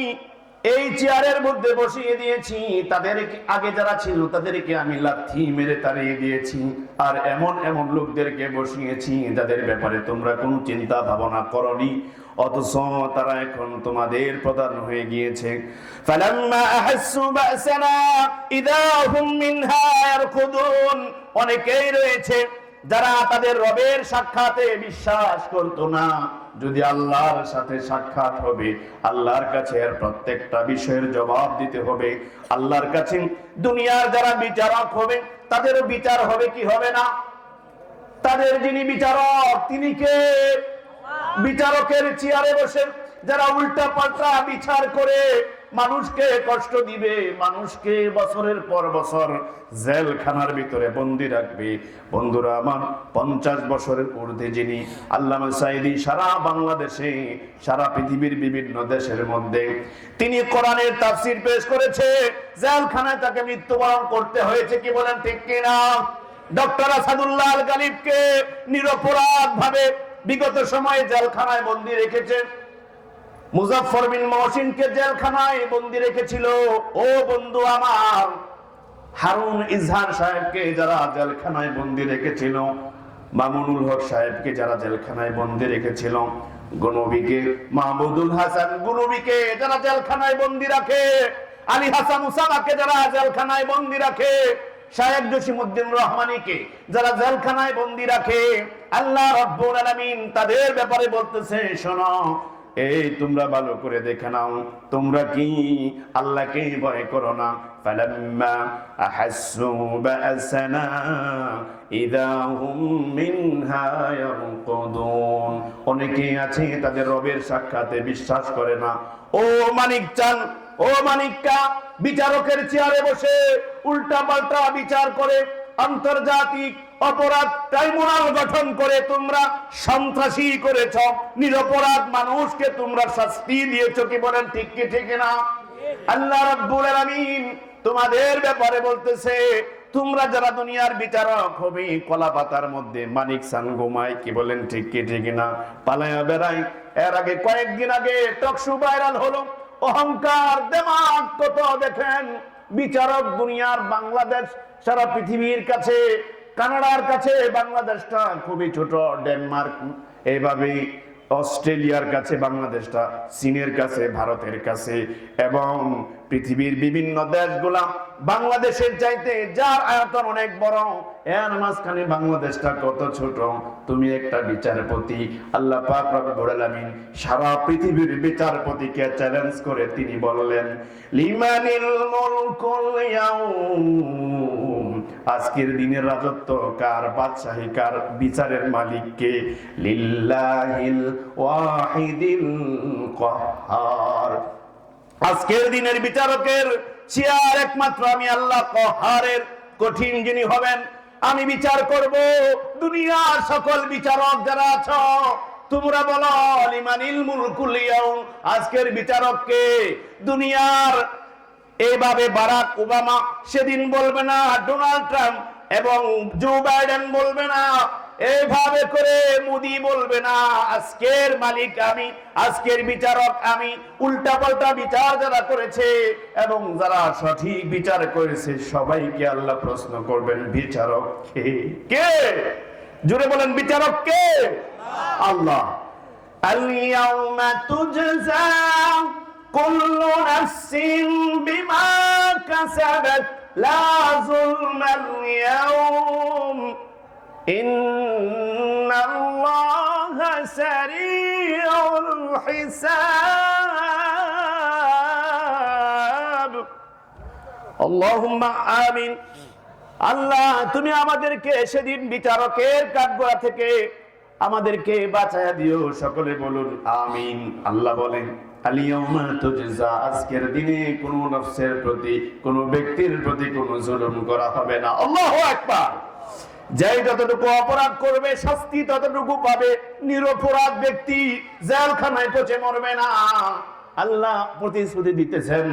এই চেয়ারের মধ্যে বসিয়ে দিয়েছি, তাদের আগে যারা ছিল তাদেরকে আমি লাথি মেরে তাড়িয়ে দিয়েছি, আর এমন এমন লোকদেরকে বসিয়েছি যাদের ব্যাপারে তোমরা কোনো চিন্তা ভাবনা করনি, অথচ তারা এখন তোমাদের প্রধান হয়ে গিয়েছে। ফালাম্মা আহাসসু বা'সানা ইযা হুম মিনহা ইয়ারকুদুন। অনেকেই রয়েছে যারা তাদের রবের সাক্ষাতে বিশ্বাস করতো না। যদি আল্লাহর সাথে সাক্ষাৎ হবে, আল্লাহর কাছে এর প্রত্যেকটা বিষয়ের জবাব দিতে হবে। আল্লাহর কাছে দুনিয়ার যারা বিচারক হবে তাদেরও বিচার হবে কি হবে না? তাদের যিনি বিচারক তিনি কে? বিচারকের চেয়ারে বসে যারা উল্টা পাল্টা বিচার করে মানুষকে কষ্ট দিবে, মানুষকে বছরের পর বছর জেলখানার ভিতরে বন্দী রাখবে। বন্ধুরা আমার, 50 বছরের ঊর্ধ্বে যিনি আল্লামা সাঈদী সারা বাংলাদেশে, সারা পৃথিবীর বিভিন্ন দেশের মধ্যে তিনি কোরআনের তাফসীর পেশ করেছে, জেলখানায় তাকে মৃত্যুবরণ করতে হয়েছে, কি বলেন ঠিক কিনা? ডক্টর আসাদুল্লাহ আল গালিবকে নিরপরাধ ভাবে বিগত সময়ে জেলখানায় বন্দী রেখেছে। মুজাফফর বিন মহসিনকে জেলখানায় বন্দী রেখেছিল। ও বন্ধু আমার, হারুন ইজহার সাহেবকে যারা জেলখানায় বন্দী রেখেছিল, মামুনুল হক সাহেবকে যারা জেলখানায় বন্দী রেখেছিল, গনবিকে মাহমুদুল হাসান গনবিকে যারা জেলখানায় বন্দী রাখে, আলী হাসান উসামাকে যারা জেলখানায় বন্দী রাখে, শায়েখ জসিমউদ্দিন রহমানীকে যারা জেলখানায় বন্দী রাখে, আল্লাহ রাব্বুল আলামিন তাদের ব্যাপারে বলতেছে শোনো, এই তোমরা ভালো করে দেখে নাও, তোমরা কি আল্লাহকে ভয় করো না? ফালাম্মা আহাসসু বা'সানা ইযা হুম মিনহা ইয়ারকুদুন। অনেকে আছে তাদের রবের সাক্ষাতে বিশ্বাস করে না। ও মানিক চান, ও মানিকা, বিচারকের চেয়ারে বসে উল্টা পাল্টা বিচার করে আন্তর্জাতিক অপরাধ ট্রাইব্যুনাল গঠন করে তোমরা সন্ত্রাসী করেছ, নিরপরাধ মানুষকে তোমরা শাস্তি দিয়েছো, কি বলেন ঠিক কি ঠিক না? আল্লাহ রাব্বুল আলামিন তোমাদের ব্যাপারে বলতেছে তোমরা যারা দুনিয়ার বিচারক হবে, কলা পাতার মধ্যে মানিক সান ঘুমায়, কি বলেন ঠিক কি ঠিক না? পালায়া বেড়াই। এর আগে কয়েকদিন আগে টকশো ভাইরাল হলো, অহংকার দেমাগ কত দেখেন। বিচারক দুনিয়ার বাংলাদেশ সারা পৃথিবীর কাছে, কানাডার কাছে বাংলাদেশটা খুবই ছোট, ডেনমার্ক এইভাবে, অস্ট্রেলিয়ার কাছে বাংলাদেশটা, চীনের কাছে, ভারতের কাছে, এবং পৃথিবীর বিভিন্ন দেশগুলা বাংলাদেশের চাইতে যার আয়তন অনেক বড়, এর মাঝখানে বাংলাদেশটা কত ছোট। তুমি একটা বিচারপতি, আল্লাহ পাক রব্বুল আলামিন সারা পৃথিবীর বিচারপতিকে চ্যালেঞ্জ করে তিনি বললেন লিমানিল মুলকুল ইয়াউম, আজকের দিনের রাজত্ব কার, বাদশাহী কার, বিচারের মালিক কে? লিল্লাহিল ওয়াহিদিল কাহ্হার। আজকের দিনের বিচারকের চেয়ার একমাত্র আমি আল্লাহ কাহ্হারের, কঠিন যিনি হবেন। আমি বিচার করব দুনিয়ার সকল বিচারক যারা আছো, তোমরা বলো লিমানিল মুলকুল ইয়াউম, আজকের বিচারক কে? দুনিয়ার এইভাবে বারাক ওবামা সেদিন বলবে না, ডোনাল্ড ট্রাম্প এবং জো বাইডেন বলবে না, এইভাবে করে মোদি বলবে না, আজকের মালিক আমি, আজকের বিচারক আমি। উল্টা পাল্টা বিচার যারা করেছে এবং যারা সঠিক বিচার করেছে সবাইকে আল্লাহ প্রশ্ন করবেন বিচারক কে? কে? জোরে বলেন বিচারক কে? আল্লাহ। আল ইয়াউমা তুজজা কুল্লু নাফসিন বিমা কাসাবাত লা যুলমাল ইয়াউম ইন্নাল্লাহা সারিউল হিসাব। আল্লাহুম্মা আমিন। আল্লাহ তুমি আমাদেরকে সেদিন বিচারকের কাঠগড়া থেকে আমাদেরকে বাঁচায়া দিও, সকলে বলুন আমিন। আল্লাহ বলেন আলিয়াউমা তুজজা, আজকের দিনে কোন নফসের প্রতি, কোন ব্যক্তির প্রতি কোন জুলুম করা হবে না। আল্লাহু আকবার। যাই যতটুকু অপরাধ করবে শাস্তি ততটুকু পাবে, নিরপরাধ ব্যক্তি জেলখানায় পচে মরবে না। আল্লাহ প্রতিশ্রুতি দিতেছেন।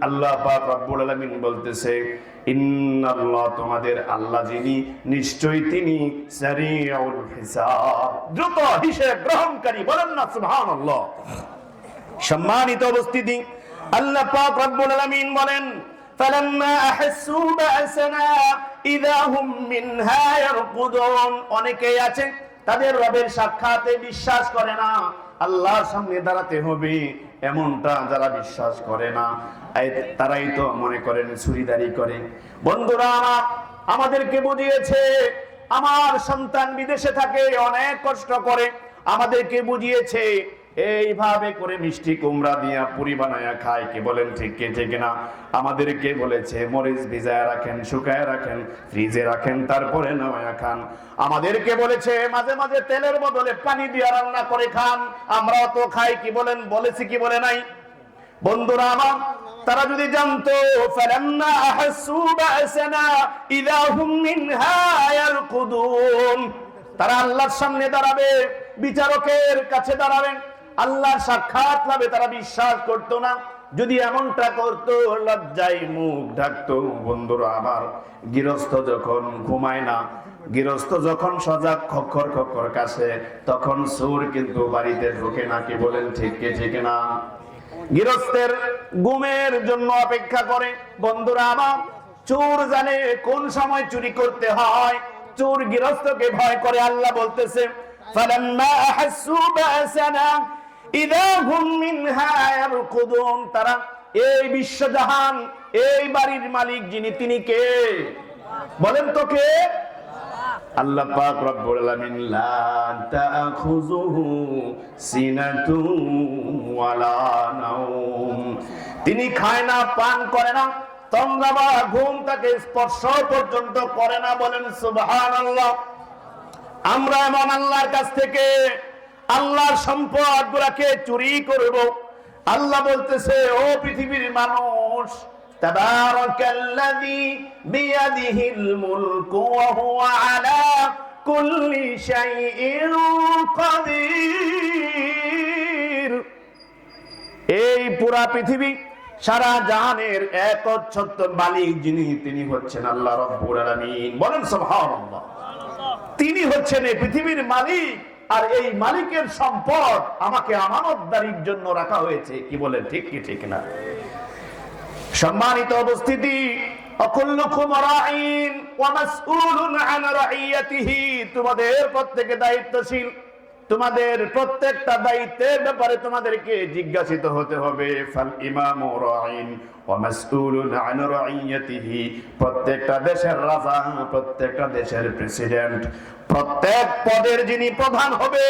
আল্লাহ পাক রব্বুল আলামিন বলতেছে ইন্নাল্লাহ, তোমাদের আল্লাহ যিনি, নিশ্চয়ই তিনি সারিউল হিসাব, দ্রুত হিসাব গ্রহণকারী। বলেন না সুবহানাল্লাহ। সম্মানিত উপস্থিতি, আল্লাহ পাক রব্বুল আলামিন বলেন ফালাম্মা আহাসসু বা'সানা ইযা হুম মিনহা ইয়ারকুদুন। অনেকেই আছে তাদের রবের সাক্ষাতে বিশ্বাস করে না, আল্লাহর সামনে দাঁড়াতে হবে এমনটা যারা বিশ্বাস করে না, তারাই তো মনে করেন চুরিদারি করে। বন্ধুরা আমাদেরকে বুঝিয়েছে, আমার সন্তান বিদেশে থাকে অনেক কষ্ট করে, আমাদেরকে বুঝিয়েছে এইভাবে করে মিষ্টি কুমড়া দিয়া পুরি বানায়া খায়। কি বলেন ঠিক কি ঠিক না? আমাদেরকে বলেছে মরিচ ভিজায় রাখেন, শুকায় রাখেন, ফ্রিজে রাখেন, তারপরে নামায়া খান। আমাদেরকে বলেছে মাঝে মাঝে তেলের বদলে পানি দিয়ে রান্না করে খান, আমরাও তো খাই। কি বলেন? বলেছি কি বলে নাই? বন্ধুরা আমার, তারা যদি জানতো ফালাম্মা আহাসসু বা'সানা ইযা হুম মিনহা ইয়ারকুদুন, তারা আল্লাহর সামনে দাঁড়াবে, বিচারকের কাছে দাঁড়াবেন, আল্লাহর সাক্ষাৎ লাভে, তারা বিশ্বাস করতো না। যদি এমনটা করতো লজ্জায় মুখ ঢাকতো। বন্ধুরা আমার, গৃহস্থ যখন ঘুমায় না, গৃহস্থ যখন সজাগ খক্কর খক্কর কাশে, তখন চোর কিন্তু বাড়িতে ঢোকে না। কি বলেন ঠিক কি ঠিক না? গৃহস্থের ঘুমের জন্য অপেক্ষা করে। বন্ধুরা আমার, চোর জানে কোন সময় চুরি করতে হয়, চোর গৃহস্থকে ভয় করে। আল্লাহ বলতেছে ফালাম্মা আহাসসু বা'সানা ইযা হুম মিনহা ইয়ারকুদুন, তারা, এই বিশ্বজাহান, এই বাড়ির মালিক যিনি, তিনি কে? বলেন তো কে? আল্লাহ পাক রব্বুল আলামিন লা তাখুযুহু সিনাতুন ওয়ালা নাওম, তিনি খায় না, পান করে না, তন্দ্রা বা ঘুম তাকে স্পর্শ পর্যন্ত করে না। বলেন সুবহানাল্লাহ। আমরা এমন আল্লাহর কাছ থেকে আল্লাহর সম্পদ গুলাকে চুরি করব। আল্লাহ বলতেছে ও পৃথিবীর মানুষ, তাবারাকাল্লাযী বিয়াদিহিল মুলকু ওয়া হুয়া আলা কুল্লি শাইইন কাদির। এই পুরা পৃথিবী, সারা জাহানের একচ্ছত্র মালিক যিনি, তিনি হচ্ছেন আল্লাহ রাব্বুল আলামিন। বলেন সুবহানাল্লাহ। তিনি হচ্ছেন এই পৃথিবীর মালিক, আর এই মালিকের সম্পদ আমাকে আমানতদারির জন্য রাখা হয়েছে। কি বলেন ঠিক কি ঠিক না? সম্মানিত উপস্থিতি, অকুল্লুকুম রাঈন ওয়া মাসউলুন আন রাইয়াতিহি, তোমাদের প্রত্যেকে দায়িত্বশীল, তোমাদের প্রত্যেকটা দায়িত্বের ব্যাপারে তোমাদেরকে জিজ্ঞাসিত হতে হবে। ফাল ইমামু রাঈন ওয়া মাসউলুন আন রাইয়াতিহি, প্রত্যেকটা দেশের রাজা, প্রত্যেকটা দেশের প্রেসিডেন্ট, প্রত্যেক পদের যিনি প্রধান হবে,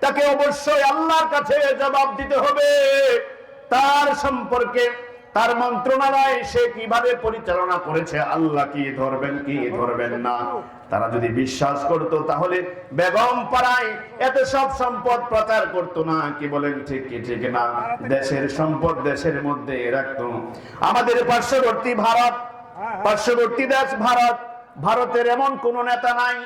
তাকে অবশ্যই আল্লাহর কাছে জবাব দিতে হবে। তার সম্পর্কে, তার মন্ত্রণালয় সে কিভাবে পরিচালনা করেছে, আল্লাহ কি ধরবেন কি ধরবেন না, তারা যদি বিশ্বাস করত, তাহলে বেগম পাড়ায় এত সব সম্পদ প্রচার করতো না। কি বলেন ঠিক কি ঠিক না? দেশের সম্পদ দেশের মধ্যে রাখতো। আমাদের পার্শ্ববর্তী ভারত, পার্শ্ববর্তী দেশ ভারত, ভারতের এমন কোন নেতা নাই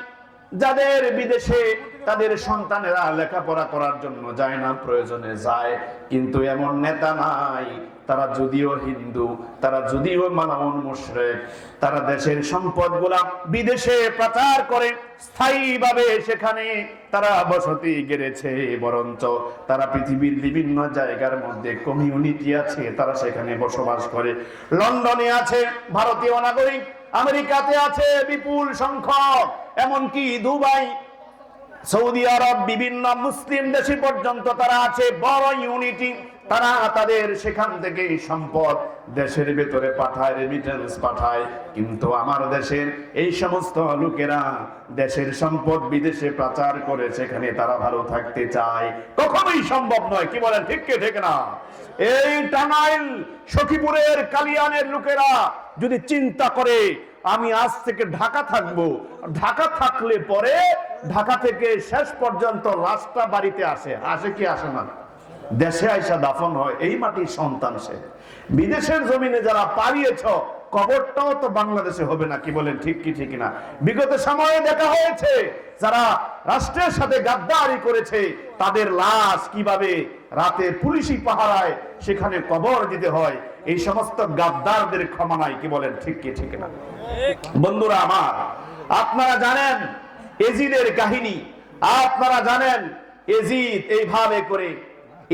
যাদের বিদেশে তাদের সন্তানেরা লেখাপড়া করার জন্য যায় না, প্রয়োজনে যায়, কিন্তু এমন নেতা নাই, তারা যদিও হিন্দু, তারা যদিও মালাউন মুশরিক, তারা দেশের সম্পদগুলা বিদেশে প্রচার করে স্থায়ীভাবে সেখানে তারা বসতি গেড়েছে। বরঞ্চ তারা পৃথিবীর বিভিন্ন জায়গার মধ্যে কমিউনিটি আছে, তারা সেখানে বসবাস করে। লন্ডনে আছে ভারতীয় নাগরিক, আমেরিকাতে আছে বিপুল সংখ্যক, এমনকি দুবাই, সৌদি আরব, বিভিন্ন মুসলিম দেশে পর্যন্ত তারা আছে। বড় ইউনিটি, তারা তাদের সেখান থেকে সম্পদ দেশের ভেতরে পাঠায়, রেমিটেন্স পাঠায়। কিন্তু আমার দেশের এই সমস্ত লোকেরা দেশের সম্পদ বিদেশে পাচার করে সেখানে তারা ভালো থাকতে চায়। কখনোই সম্ভব নয়। কি বলেন, ঠিক কি ঠিক না? এই টাঙ্গাইল সখীপুরের কালিয়ানের লোকেরা যদি চিন্তা করে আমি আজ থেকে ঢাকা থাকবো, ঢাকা থাকলে পরে ঢাকা থেকে শেষ পর্যন্ত লাশটা বাড়িতে আসে কি আসে না? দেশে আইসা দাফন হয়। এই মাটির সন্তান সে। বিদেশের জমিনে যারা পালিয়েছ, কবরটাও তো বাংলাদেশে হবে না। কি বলেন, ঠিক কি ঠিক না? বিগত সময়ে দেখা হয়েছে যারা রাষ্ট্রের সাথে গাদ্দারি করেছে তাদের লাশ কিভাবে রাতে পুলিশি পাহারায় সেখানে কবর দিতে হয়। এই সমস্ত গাদ্দারদের ক্ষমা নাই। কি বলেন, ঠিক কি ঠিক না? বন্ধুরা আমার, আপনারা জানেন এজিদের কাহিনী, আপনারা জানেন এজিদ এইভাবে করে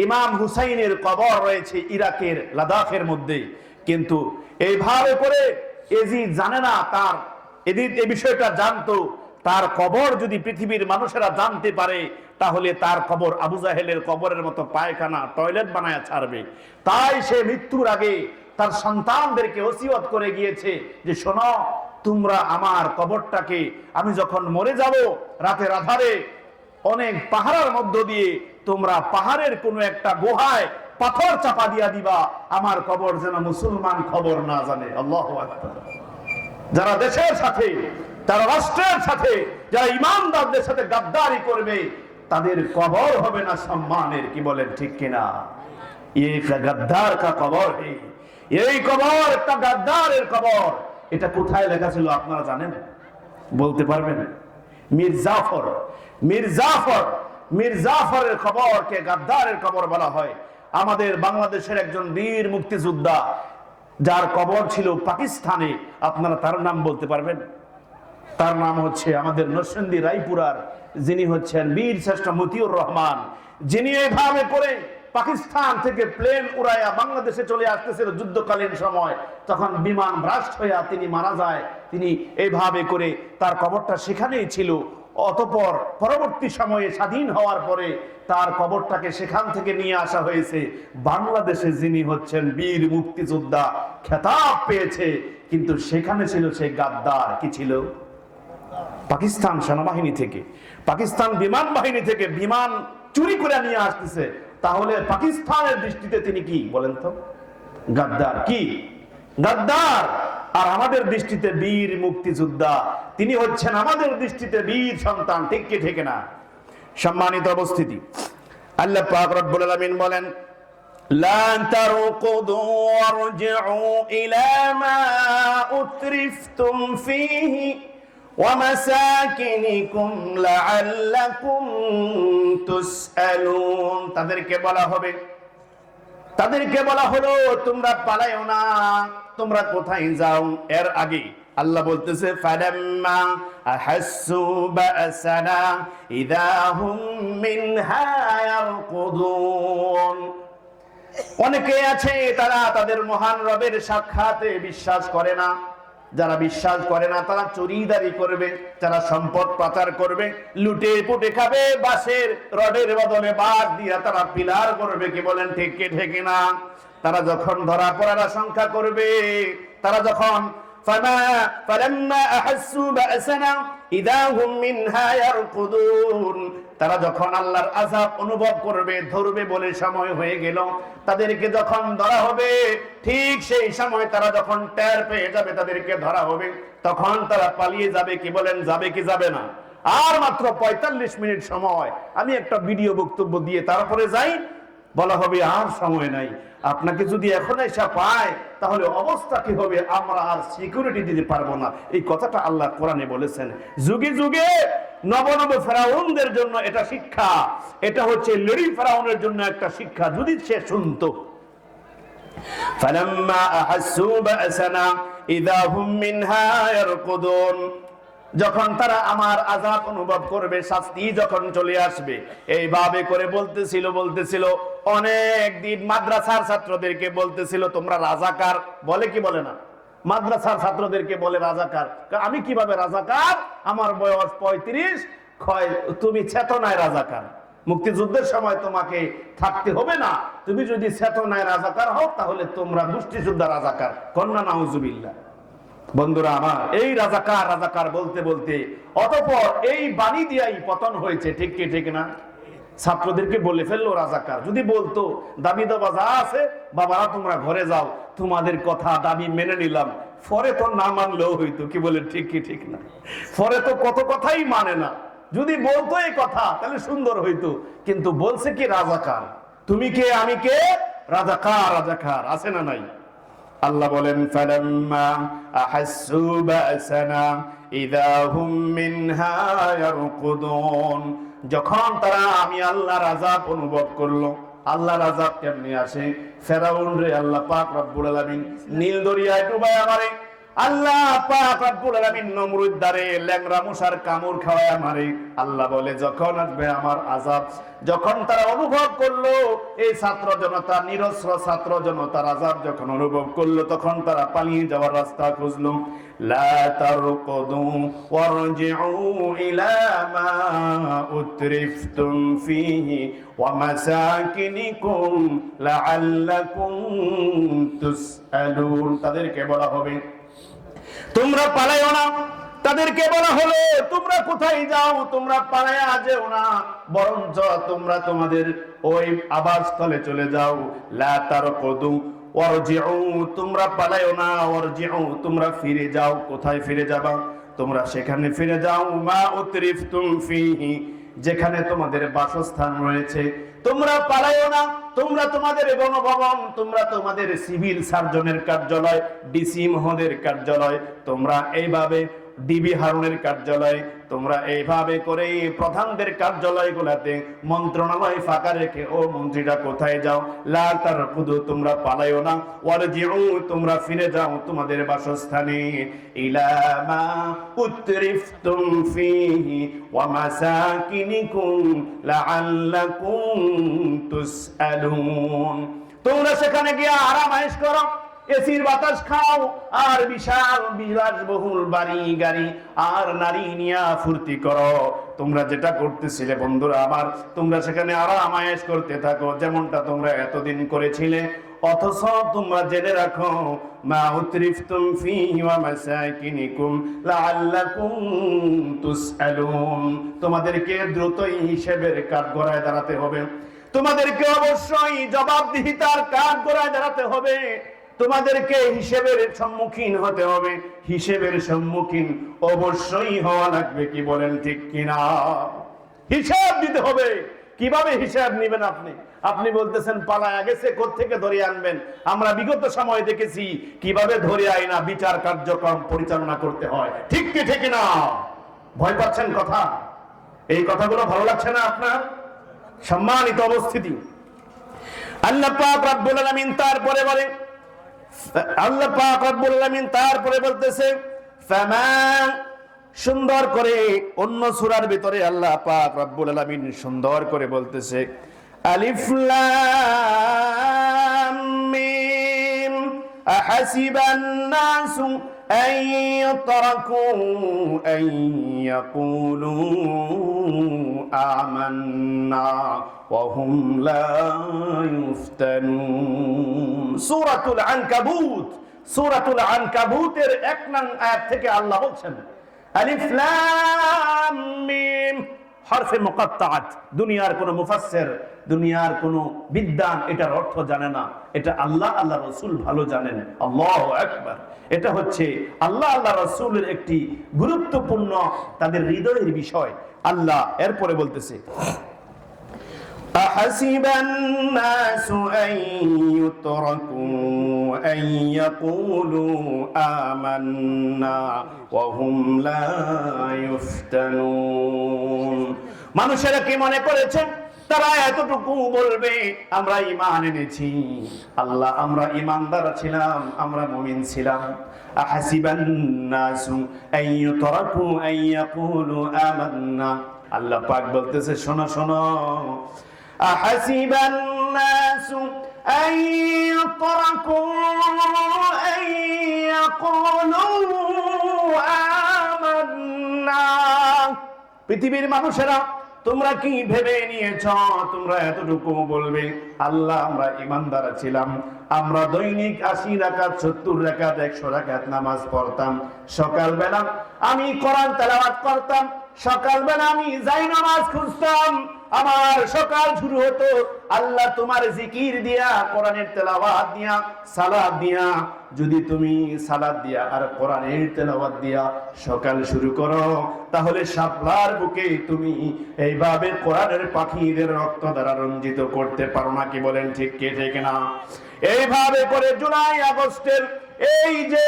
ইমাম হুসাইনের কবর রয়েছে ইরাকের লাদাখের মধ্যে, কিন্তু এইভাবে করে এজিদ জানে না, তার এজিদ এই বিষয়টা জানতো, তার কবর যদি পৃথিবীর মানুষেরা জানতে পারে তাহলে তার কবর আবু জাহেলের কবরের মতো পায়খানা টয়লেট বানায় ছাড়বে। তাই সে মৃত্যুর আগে তার সন্তানদেরকে ওসিয়ত করে গিয়েছে যে শোনো, তোমরা আমার কবরটাকে আমি যখন মরে যাব রাতের আধারে অনেক পাহাড়ের মধ্য দিয়ে তোমরা পাহাড়ের কোনো একটা গুহায় পাথর চাপা দিয়া দিবা, আমার কবর যেন মুসলমান খবর না জানে। আল্লাহু আকবার। যারা দেশের সাথে, যারা রাষ্ট্রের সাথে, যারা ইমানদারদের সাথে গাদ্দারি করবে তাদের কবর হবে না সম্মানের। কি বলেন, ঠিক কিনা? এই গাদ্দার কা কবর, এই কবর একটা গাদ্দারের কবর। এটা কোথায় লেখা ছিল আপনারা জানেন? বলতে পারবেন? মীর জাফরের কবরকে গাদ্দারের কবর বলা হয়। আমাদের বাংলাদেশের একজন বীর মুক্তিযোদ্ধা যার কবর ছিল পাকিস্তানে, আপনারা তার নাম বলতে পারবেন? তার নাম হচ্ছে আমাদের নরসিংদী রায়পুরার, যিনি হচ্ছেন বীর শ্রেষ্ঠ মতিউর রহমান, যিনি এইভাবে করে পাকিস্তান থেকে প্লেন উড়াইয়া বাংলাদেশে চলে আসতেছিল যুদ্ধকালীন সময়, তখন বিমান ব্রাস্ট হইয়া তিনি মারা যায়। তিনি এইভাবে করে তার কবরটা সেখানেই ছিল। অতঃপর পরবর্তী সময়ে স্বাধীন হওয়ার পরে তার কবরটাকে সেখান থেকে নিয়ে আসা হয়েছে বাংলাদেশে, যিনি হচ্ছেন বীর মুক্তিযোদ্ধা খেতাব পেয়েছে। কিন্তু সেখানে ছিল সে গাদ্দার। কি ছিল? পাকিস্তান সেনাবাহিনী থেকে, পাকিস্তান বিমান বাহিনী থেকে বিমান চুরি করে নিয়ে আসতেছে। তাহলে পাকিস্তানের দৃষ্টিতে তিনি কি বলেন তো? গাদ্দার। কি গাদ্দার? আর আমাদের দৃষ্টিতে বীর মুক্তিযোদ্ধা। তিনি হচ্ছেন আমাদের দৃষ্টিতে বীর সন্তান। ঠিক কি ঠিক না? সম্মানিত উপস্থিতি, আল্লাহ পাক রব্বুল আলামিন বলেন, লা তারকুদু ওয়ারজিউ ইলা মা উতরিফতুম ফীহি ওয়া মাসাকিনিকুম লাআল্লাকুম তুসআলুন। তাদেরকে বলা হলো তোমরা পালায়ও না, তোমরা কোথায় যাও। এর আগে আল্লাহ বলতেছে ফালাম্মা আহাসসু বা'সানা ইযা হুম মিনহা ইয়ারকুদুন। অনেকে আছে তারা তাদের মহান রবের সাক্ষাতে বিশ্বাস করে না। যারা বিশ্বাস করে না তারা চুরিদারি করবে, যারা সম্পদ পাচার করবে, লুটে পুটে খাবে, বাঁশের রডের বদলে বাঁশ দিয়া তারা পিলার করবে। কি বলেন, ঠিক কি ঠিক না? তারা যখন ধরা পড়ার আশঙ্কা করবে, তারা যখন ফালাম্মা আহাসসু বা'সানা ইযা হুম মিনহা ইয়ারকুদুন, তারা যখন আল্লাহর আযাব অনুভব করবে, ধরবে বলে সময় হয়ে গেল, তাদেরকে যখন ধরা হবে, ঠিক সেই সময় তারা যখন টের পেয়ে যাবে তাদেরকে ধরা হবে, তখন তারা পালিয়ে যাবে। কি বলেন, যাবে কি যাবে না? আর মাত্র 45 মিনিট সময়, আমি একটা ভিডিও বক্তব্য দিয়ে তারপরে যাই, বলা হবে আর সময় নাই। আপনাকে যদি এখন এসে পায় তাহলে অবস্থা কি হবে? আমরা আর সিকিউরিটি দিতে পারবো না। এই কথাটা আল্লাহ কোরআনে বলেছেন। যুগে যুগে নব ফেরাউনদের জন্য এটা শিক্ষা, এটা হচ্ছে লেডি ফেরাউনের জন্য একটা শিক্ষা, যদি সে শুনতো। ফালাম্মা আহাসসু বা'সানা ইযা হুম মিনহা ইয়ারকুদুন, যখন তারা আমার আযাব অনুভব করবে, শাস্তি যখন চলে আসবে, এইভাবে করে বলতেছিল অনেক দিন মাদ্রাসার ছাত্রদেরকে বলতেছিল তোমরা রাজাকার। বলে কি বলে না? মাদ্রাসার ছাত্রদেরকে বলে রাজাকার। আমি কিভাবে রাজাকার? আমার বয়স 35, তুমি চেতনায় রাজাকার। মুক্তিযুদ্ধের সময় তোমাকে থাকতে হবে না, তুমি যদি চেতনায় রাজাকার হও তাহলে তোমরা মুষ্টিযোদ্ধা রাজাকার। কন্যা নাউজুবিল্লাহ। বন্ধুরা আমার, এই রাজাকার রাজাকার বলতে বলতে অতঃপর এই বাণী দিয়াই পতন হয়েছে। ঠিক কি ঠিক না? ছাত্রদেরকে বলে ফেললো রাজাকার। যদি বলতো দাবি দাবা যা আছে বাবারা তোমরা ঘরে যাও, তোমাদের কথা দাবি মেনে নিলাম, পরে তো না মানলেও হইতো। কি বলে ঠিক কি ঠিক না? পরে তো কত কথাই মানে না। যদি বলতো এই কথা তাহলে সুন্দর হইতো, কিন্তু বলছে কি রাজাকার। তুমি কে আমি কে? রাজাকার রাজাকার, আছে না নাই? আল্লাহ বলেন ফালাম্মা আহাসসু বা'সানা ইযা হুম মিনহা ইয়ারকুদুন, যখন তারা আমি আল্লাহর আযাব অনুভব করলো। আল্লাহর আযাব কেমনে আসে? ফেরাউন রে আল্লাহ পাক রব্বুল আলামিন নীল দরিয়ায় ডুবায়া মারে। আল্লাহ পাক রব্বুল আলামিন নমরুদ দারে ল্যাংড়া মশার কামড় খাওয়ায়া মারে। আল্লাহ বলে যখন আসবে আমার আযাব, যখন তারা অনুভব করলো, এই ছাত্র জনতা, নিরস্ত্র ছাত্র জনতার আযাব যখন অনুভব করলো, তখন তারা পালিয়ে যাওয়ার রাস্তা খুঁজলো। লা তারকুদু ওয়ারজিউ ইলা মা উতরিফতুম ফীহি ওয়া মাসাকিনিকুম লাআল্লাকুম তুসআলুন। তাদেরকে বলা হবে তোমরা পালাইও না। তাদেরকে বলা হলো তোমরা কোথায় যাও? তোমরা পালায়া যেও না, বরঞ্চ তোমরা তোমাদের ওই আবাসস্থলে চলে যাও। লা তারকুদু ওয়ারজিউ, তোমরা পালাইও না। ওয়ারজিউ, তোমরা ফিরে যাও। কোথায় ফিরে যাবা? তোমরা সেখানে ফিরে যাও মা উতরিফতুম ফীহি, যেখানে তোমাদের বাসস্থান রয়েছে। তোমরা পালাইও না। তোমরা তোমাদের গণভবন, তোমরা তোমাদের সিভিল সার্জনের কার্যালয়, ডিসি মহোদয়ের কার্যালয়, তোমরা এইভাবে ডিবি হারুনের কার্যালয়, তোমরা এইভাবে করে প্রধানদের কার্যালয়গুলোতে মন্ত্রণালয় ফাঁকা রেখে ও মন্ত্রীরা কোথায় যাও? লা তারকুদু, তোমরা পালাইও না। ওয়ারজিউ, তোমরা ফিরে যাও তোমাদের বাসস্থানে। ইলা মা উতরিফতুম ফীহি ওয়া মাসাকিনিকুম লাআল্লাকুম তুসআলুন, তোমরা সেখানে গিয়ে আরাম আয়েশ করো, এসির বাতাস খাও, আর বিশাল বিলাসবহুল বাড়ি গাড়ি আর নারী নিয়া ফুর্তি করো। তোমরা যেটা করতেছিলে বন্ধুরা আমার, তোমরা সেখানে আরাম আয়েশ করতে থাকো, যেমনটা তোমরা এতদিন করেছিলে। অথচ তোমরা জেনে রাখো মা উতরিফতুম ফীহি ওয়া মাসাকিনিকুম লাআল্লাকুম তুসআলুন, তোমাদেরকে দ্রুতই হিসেবের কাঠগড়ায় দাঁড়াতে হবে। তোমাদেরকে অবশ্যই জবাবদিহিতার কাঠগড়ায় দাঁড়াতে হবে। তোমাদেরকে হিসেবের সম্মুখীন হতে হবে। হিসেবের সম্মুখীন অবশ্যই হওয়া লাগবে। কি বলেন ঠিক কিনা? হিসাব দিতে হবে। কিভাবে হিসাব নেবেন আপনি? আপনি বলতেছেন পালায়া গেছে, কোত্থেকে ধরে আনবেন? আমরা বিগত সময় দেখেছি কিভাবে ধরে আইনা বিচার কার্যক্রম পরিচালনা করতে হয়। ঠিক কি ঠিক না? ভয় পাচ্ছেন কথা? এই কথাগুলো ভালো লাগছে না আপনার? সম্মানিত উপস্থিতি, আল্লাহ পাক রব্বুল আলামিন তারপরে বলে, আল্লাহ পাক রব্বুল আলামিন তারপরে বলতেছে ফামা, সুন্দর করে অন্য সূরার ভিতরে আল্লাহ পাক রব্বুল আলামিন সুন্দর করে বলতেছে আলিফ লাম মিম আহাসিবান নাসু আন ইউতরাকু আন ইয়াকুলু আমান্না ওয়া হুম লা ইফতানুন। সূরাতুল আনকাবুত, সূরাতুল আনকাবুতের 1 নং আয়াত থেকে আল্লাহ বলছেন আলিফ লাম মিম হরফে মুকাত্তাআত। দুনিয়ার কোন মুফাসসির, দুনিয়ার কোন বিদ্বান এটার অর্থ জানে না। এটা আল্লাহ, আল্লাহ রাসূল ভালো জানেন। আল্লাহু আকবার। এটা হচ্ছে আল্লাহ, আল্লাহ রাসূলের একটি গুরুত্বপূর্ণ তাদের হৃদয়ের বিষয়। আল্লাহ এরপরে বলতেছে আহাসিবান নাসু আন ইউতরাকু আন ইয়াকুলু আমান্না ওয়া হুম লা ইফতানুন। মানুষেরা কি মনে করেছে তারা এতটুকু বলবে আমরা ঈমান এনেছি, আল্লাহ আমরা ঈমানদার ছিলাম, আমরা মুমিন ছিলাম। আহাসিবান নাসু আন ইউতরাকু আন ইয়াকুলু আমান্না। আল্লাহ পাক বলতেছে শোনো শোনো, আহাসিবান নাসু আন ইউতরাকু আন ইয়াকুলু আমান্না। পৃথিবীর মানুষেরা তোমরা কি ভেবে নিয়েছ তোমরা এতটুকু বলবে আল্লাহ আমরা ঈমানদার ছিলাম, আমরা দৈনিক 80 রাকাত 70 রাকাত 100 রাকাত নামাজ পড়তাম, সকালবেলা আমি কোরআন তেলাওয়াত করতাম, সকালবেলা আমি যাই নামাজ খুঁজতাম, আমার সকাল শুরু হতো আল্লাহ তোমার জিকির দিয়া, কোরআনের তেলাওয়াত দিয়া, সালাত দিয়া। যদি তুমি সালাত দিয়া আর কোরআনের তেলাওয়াত দিয়া সকাল শুরু করো, তাহলে শাপলার বুকে তুমি এইভাবে কোরআনের পাখিদের রক্ত দ্বারা রঞ্জিত করতে পারো না। কি বলেন ঠিক কে ঠিক না? এইভাবে করে জুলাই আগস্টের এই যে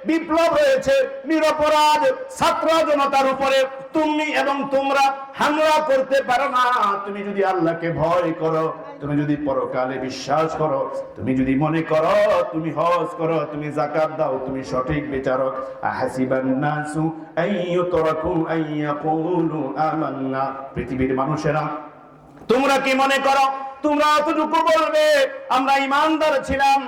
বিপ্লব হয়েছে নিরপরাধ ছাত্র জনতার উপরে, তুমি এবং তোমরা হামলা করতে পারো না। তুমি যদি আল্লাহকে ভয় করো, তুমি যদি পরকালে বিশ্বাস করো, তুমি যদি মনে করো তুমি হজ করো, তুমি যাকাত দাও, তুমি সঠিক বিচারক। আহাসিবান নাসু আইয়ুতরাকু আইয়াকুলু আমান্না, পৃথিবীর মানুষেরা তোমরা কি মনে করো তোমরা অতটুকু বলবে আমরা ঈমানদার ছিলাম,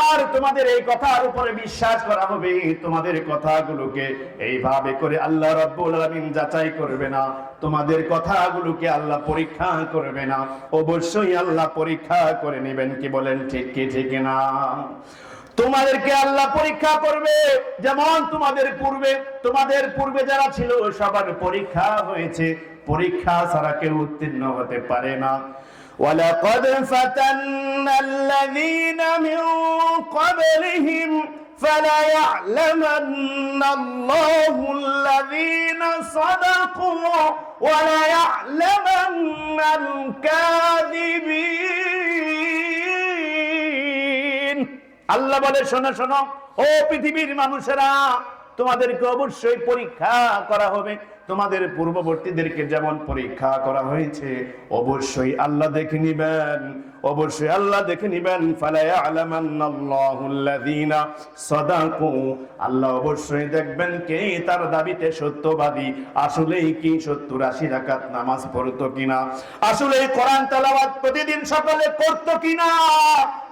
আর তোমাদের এই কথার উপরে বিশ্বাস করা হবে? তোমাদের কথাগুলোকে এইভাবে করে আল্লাহ রাব্বুল আলামিন যাচাই করবে না, তোমাদের কথাগুলোকে আল্লাহ পরীক্ষা করবে না? অবশ্যই আল্লাহ পরীক্ষা করে নেবেন। কি বলেন ঠিক কি ঠিক না? তোমাদেরকে আল্লাহ পরীক্ষা করবে, যেমন তোমাদের পূর্বে যারা ছিল সবার পরীক্ষা হয়েছে, পরীক্ষা ছাড়া কেউ উত্তীর্ণ হতে পারে না। وَلَقَدْ فَتَنَّا الَّذِينَ مِنْ قَبْلِهِمْ فَلَيَعْلَمَنَّ اللَّهُ الَّذِينَ صَدَقُوا وَلَيَعْلَمَنَّ الْكَاذِبِينَ। আল্লাহ বলে শোনো শোনো ও পৃথিবীর মানুষেরা, তোমাদেরকে অবশ্যই পরীক্ষা করা হবে। তোমাদের পূর্ববর্তীদেরকে যেমন পরীক্ষা করা হয়েছে, অবশ্যই আল্লাহ দেখে নিবেন, অবশ্যই আল্লাহ দেখে নিবেন। ফালায়ালামান্নাল্লাহুল্লাযীনা সাদাকু, আল্লাহ অবশ্যই দেখবেন কে তার দাবিতে সত্যবাদী, আসলেই কি 70-80 রাকাত নামাজ পড়তো কিনা, আসলেই কোরআন তেলাওয়াত প্রতিদিন সকালে করতো কিনা,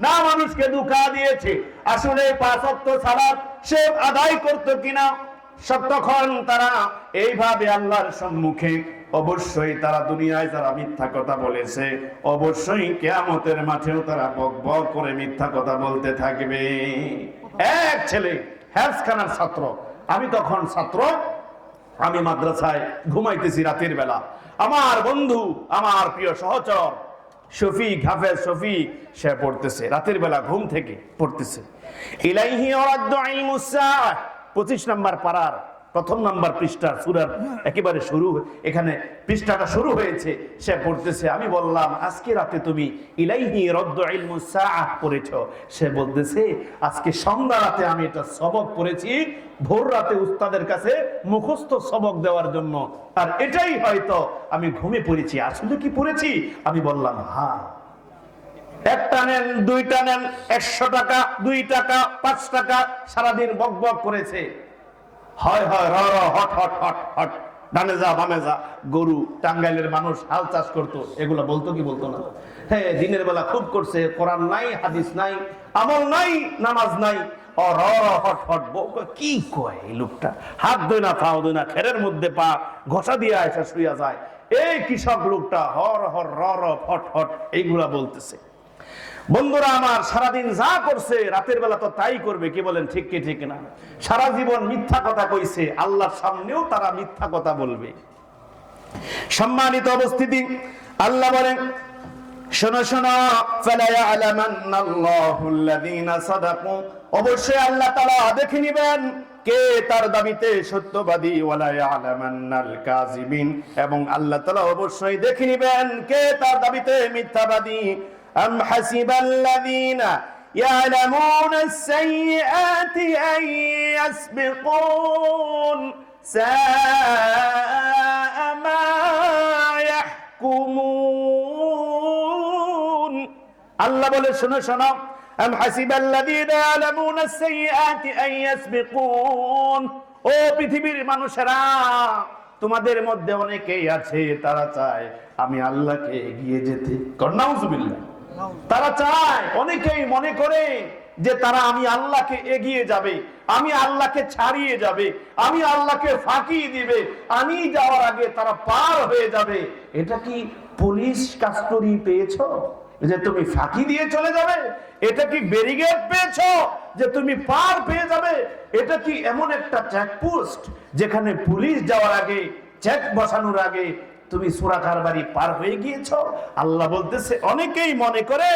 না মানুষকে ধোঁকা দিয়েছে, আসলে 5 ওয়াক্ত সালাত সে আদায় করতো কিনা। তখন তারা এইভাবে আল্লাহর সম্মুখে, অবশ্যই তারা দুনিয়ায় যারা মিথ্যা কথা বলেছে, অবশ্যই কিয়ামতের মাঠেও তারা বকবক করে মিথ্যা কথা বলতে থাকবে। এক ছেলে হেফজখানার ছাত্র, আমি তখন ছাত্র, আমি মাদ্রাসায় ঘুমাইতেছি রাতের বেলা, আমার বন্ধু আমার প্রিয় সহচর শফিক, হাফেজ শফিক, সে পড়তেছে রাতের বেলা ঘুম থেকে পড়তেছে। ইলাইহি ওয়ারাদ্দু ইলমুস সাআহ, 25 নম্বর পারার 1ম নম্বর পৃষ্ঠা, সূরার একেবারে শুরু, এখানে পৃষ্ঠাটা শুরু হয়েছে, সে পড়তেছে। আমি বললাম আজকে রাতে তুমি ইলাইহি রাদ্দু ইলমুস সাআহ পড়েছো? সে বলতেছে আজকে সন্ধ্যা রাতে আমি এটা সবক পড়েছি, ভোর রাতে উস্তাদের কাছে মুখস্থ সবক দেওয়ার জন্য, আর এটাই হয়তো আমি ঘুমে পড়েছি। আসলে কি পড়েছি? আমি বললাম হ্যাঁ। 1টা নেন, 2টা নেন, 100 টাকা, 2 টাকা, 5 টাকা, সারাদিন বক বক করেছে। হয় হয় র র হট হট হট হট, ডানে যা বামে যা। গরু, টাঙ্গাইলের মানুষ হাল চাষ করতো, এগুলো বলতো কি বলতো না? হ্যাঁ, দিনের বেলা খুব করছে, কোরআন নাই, হাদিস নাই, আমল নাই, নামাজ নাই, ও র র হট হট। কি কয় এই লোকটা? হাত দই না, পাও দই না, খেরের মধ্যে পা ঘষা দিয়ে আসা শুয়ে যায়। এই কৃষক লোকটা হর হর র র হট হট এইগুলা বলতেছে। বন্ধুরা আমার, সারাদিন যা করছে রাতের বেলা তো তাই করবে। কি বলেন ঠিক কি ঠিক না? সারা জীবন মিথ্যা কথা কইছে, আল্লাহর সামনেও তারা মিথ্যা কথা বলবে। সম্মানিত উপস্থিতি, আল্লাহ বলেন শোনো শোনো, ফালায়ালামান্নাল্লাহুল্লাযীনা সাদাকু, অবশ্যই আল্লাহ তাআলা দেখে নেবেন কে তার দাবিতে সত্যবাদী, ওয়ালা ইয়ালামান্নাল কাযিবিন, এবং আল্লাহ তাআলা অবশ্যই দেখে নেবেন কে তার দাবিতে মিথ্যাবাদী। أم حسب الذين يعلمون السيئات أن يسبقون ساء ما يحكمون। আল্লাহ বলে শোনো শোনো, أم حسب الذين يعلمون السيئات أن يسبقون, ও পৃথিবীর মানুষেরা, তোমাদের মধ্যে অনেকেই আছে তারা চায় আমি আল্লাহকে এগিয়ে যেতে। নাউজুবিল্লাহ। তারা চায়, অনেকেই মনে করে যে তারা আমি আল্লাহকে এগিয়ে যাবে, আমি আল্লাহকে ছাড়িয়ে যাবে, আমি আল্লাহকে ফাঁকি দিবে, আমি যাওয়ার আগে তারা পার হয়ে যাবে। এটা কি পুলিশ কাস্টডি পেয়েছো যে তুমি ফাঁকি দিয়ে চলে যাবে? এটা কি ব্যারিকেড পেয়েছো যে তুমি পার পেয়ে যাবে? এটা কি এমন একটা চেকপোস্ট যেখানে পুলিশ যাওয়ার আগে, চেক বসানোর আগে তুমি সূরা কারবারি পার হয়ে গিয়েছো? আল্লাহ বলতেছে অনেকেই মনে করে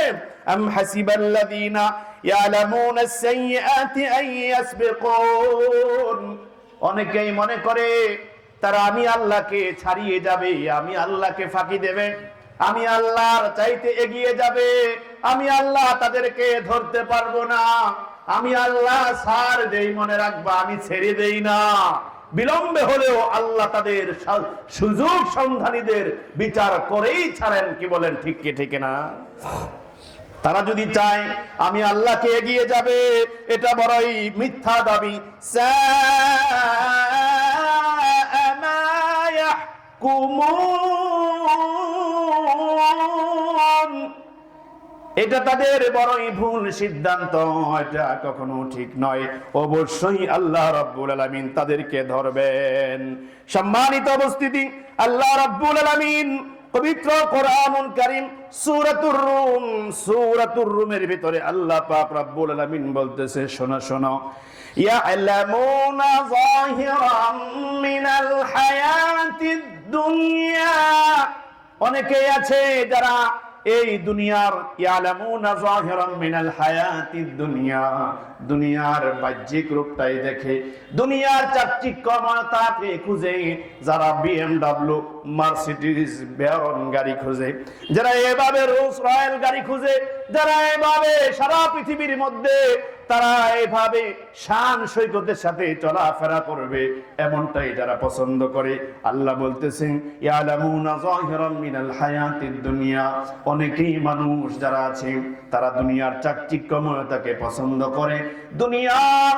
আম হাসিবাল্লাযীনা ইয়ালামুনা আস-সাইয়্যাতি আন ইয়াসবিকুন, অনেকেই মনে করে তারা আমি আল্লাহকে ছাড়িয়ে যাবে, আমি আল্লাহকে ফাঁকি দেবে, আমি আল্লাহর চাইতে এগিয়ে যাবে, আমি আল্লাহ তাদেরকে ধরতে পারবো না, আমি আল্লাহ ছাড় দেই, মনে রাখবা আমি ছেড়ে দেই না। বিলম্বে হলেও আল্লাহ তাদের সুযোগ সন্ধানীদের বিচার করেই ছাড়েন। কি বলেন, ঠিক কি ঠিক না? তারা যদি চায় আমি আল্লাহকে এগিয়ে যাবে, এটা বড়ই মিথ্যা দাবি। এটা তাদের বড়ই ভুল সিদ্ধান্ত, এটা কখনো ঠিক নয়। অবশ্যই আল্লাহ রাব্বুল আলামিন তাদেরকে ধরবেন। সম্মানিত উপস্থিতি, আল্লাহ রাব্বুল আলামিন পবিত্র কোরআনুল কারীম সূরাতুর রুমের ভিতরে আল্লাহ পাক রব্বুল আলামিন বলতেছে, শোনো শোনো, ইয়ালামুনা যাহিরাম মিনাল হায়াতিদ দুনিয়া, অনেকেই আছে যারা এই দুনিয়ার ইয়ালামুনা যাহিরাম মিনাল হায়াতিদ দুনিয়া, দুনিয়ার বাহ্যিক রূপটাই দেখে, দুনিয়ার চাকচিক্যময়তাকে খুঁজে, যারা বিএমডব্লিউ, মার্সিডিজ, বেরন গাড়ি খুঁজে, যারা এভাবে রোলস রয়েল গাড়ি খুঁজে, যারা এভাবে সারা পৃথিবীর মধ্যে তারা এভাবে শান সৈকতের সাথে চলাফেরা করবে, এমনটাই যারা পছন্দ করে, আল্লাহ বলতেছেন ইয়ালামুনা যাহিরাম মিনাল হায়াতিদ দুনিয়া, অনেকেই মানুষ যারা আছে তারা দুনিয়ার চাকচিক্যময়তাকে পছন্দ করে, দুনিয়ার